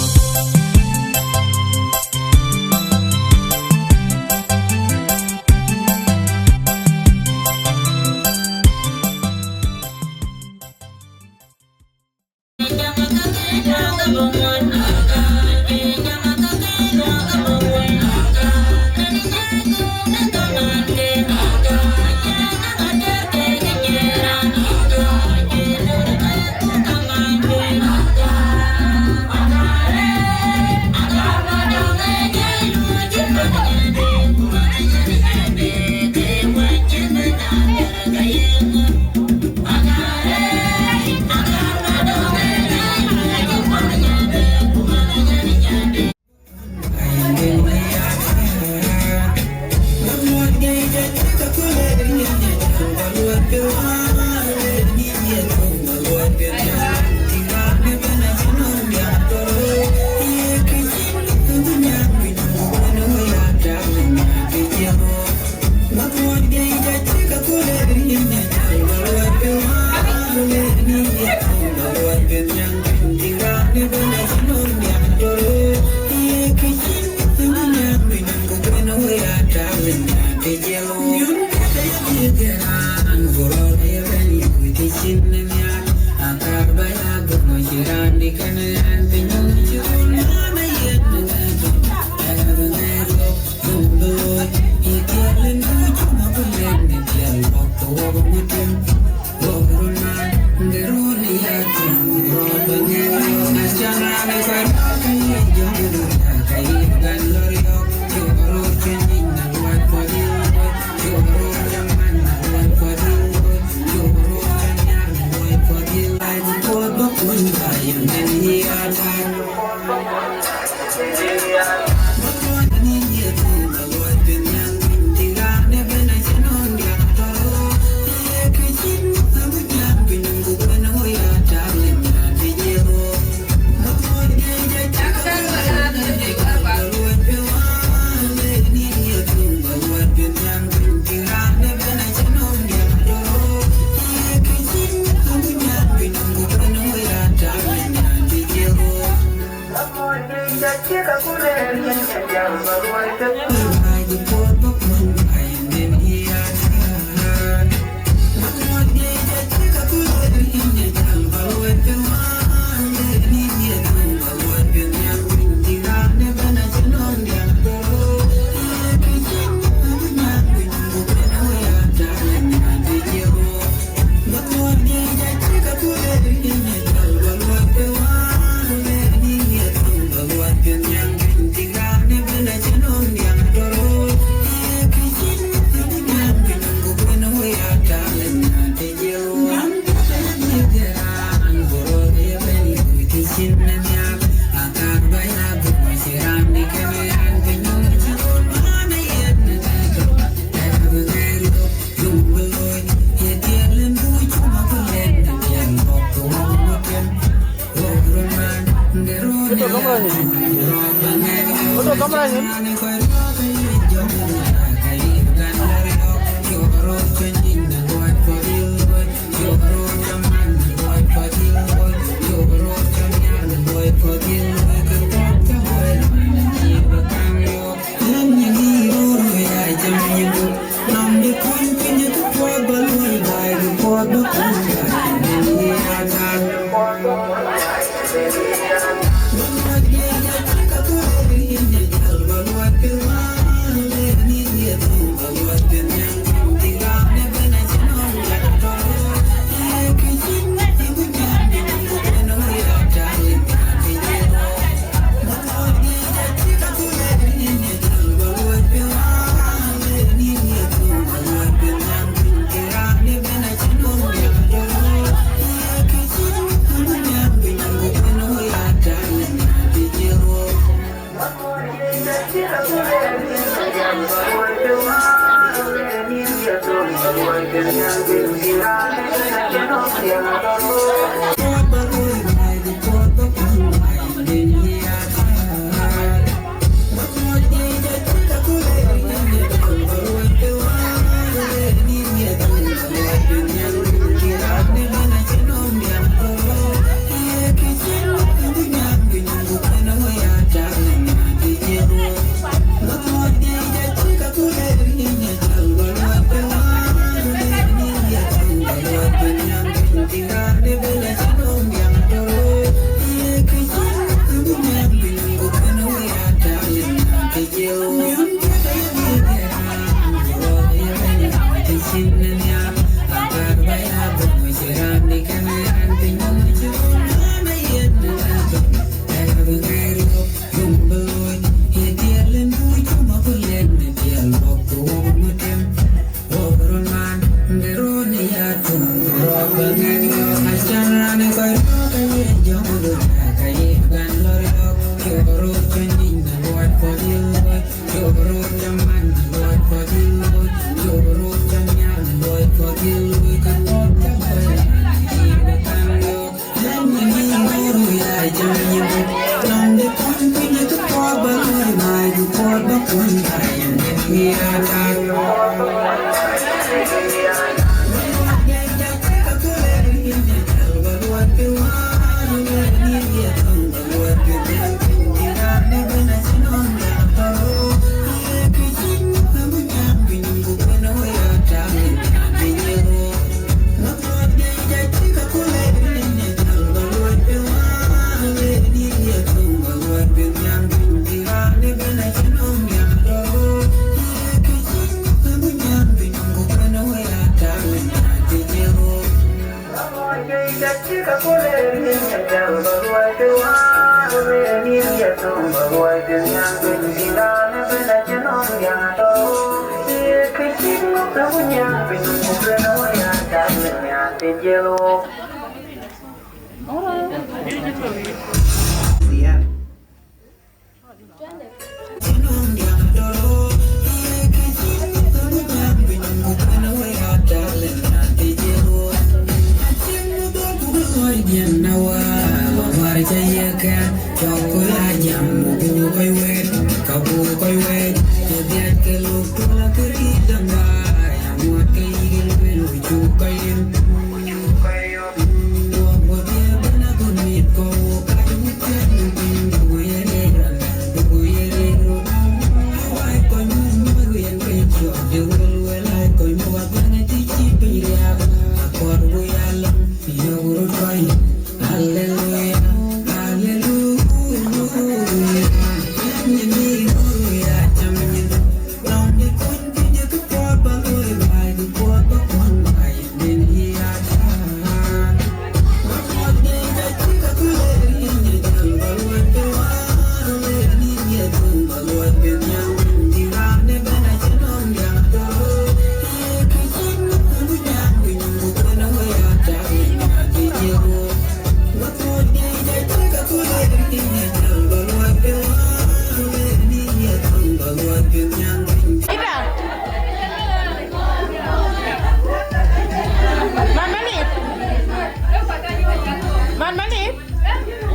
Man Madit,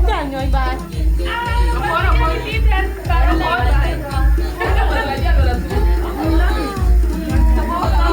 jangan nyoy ba?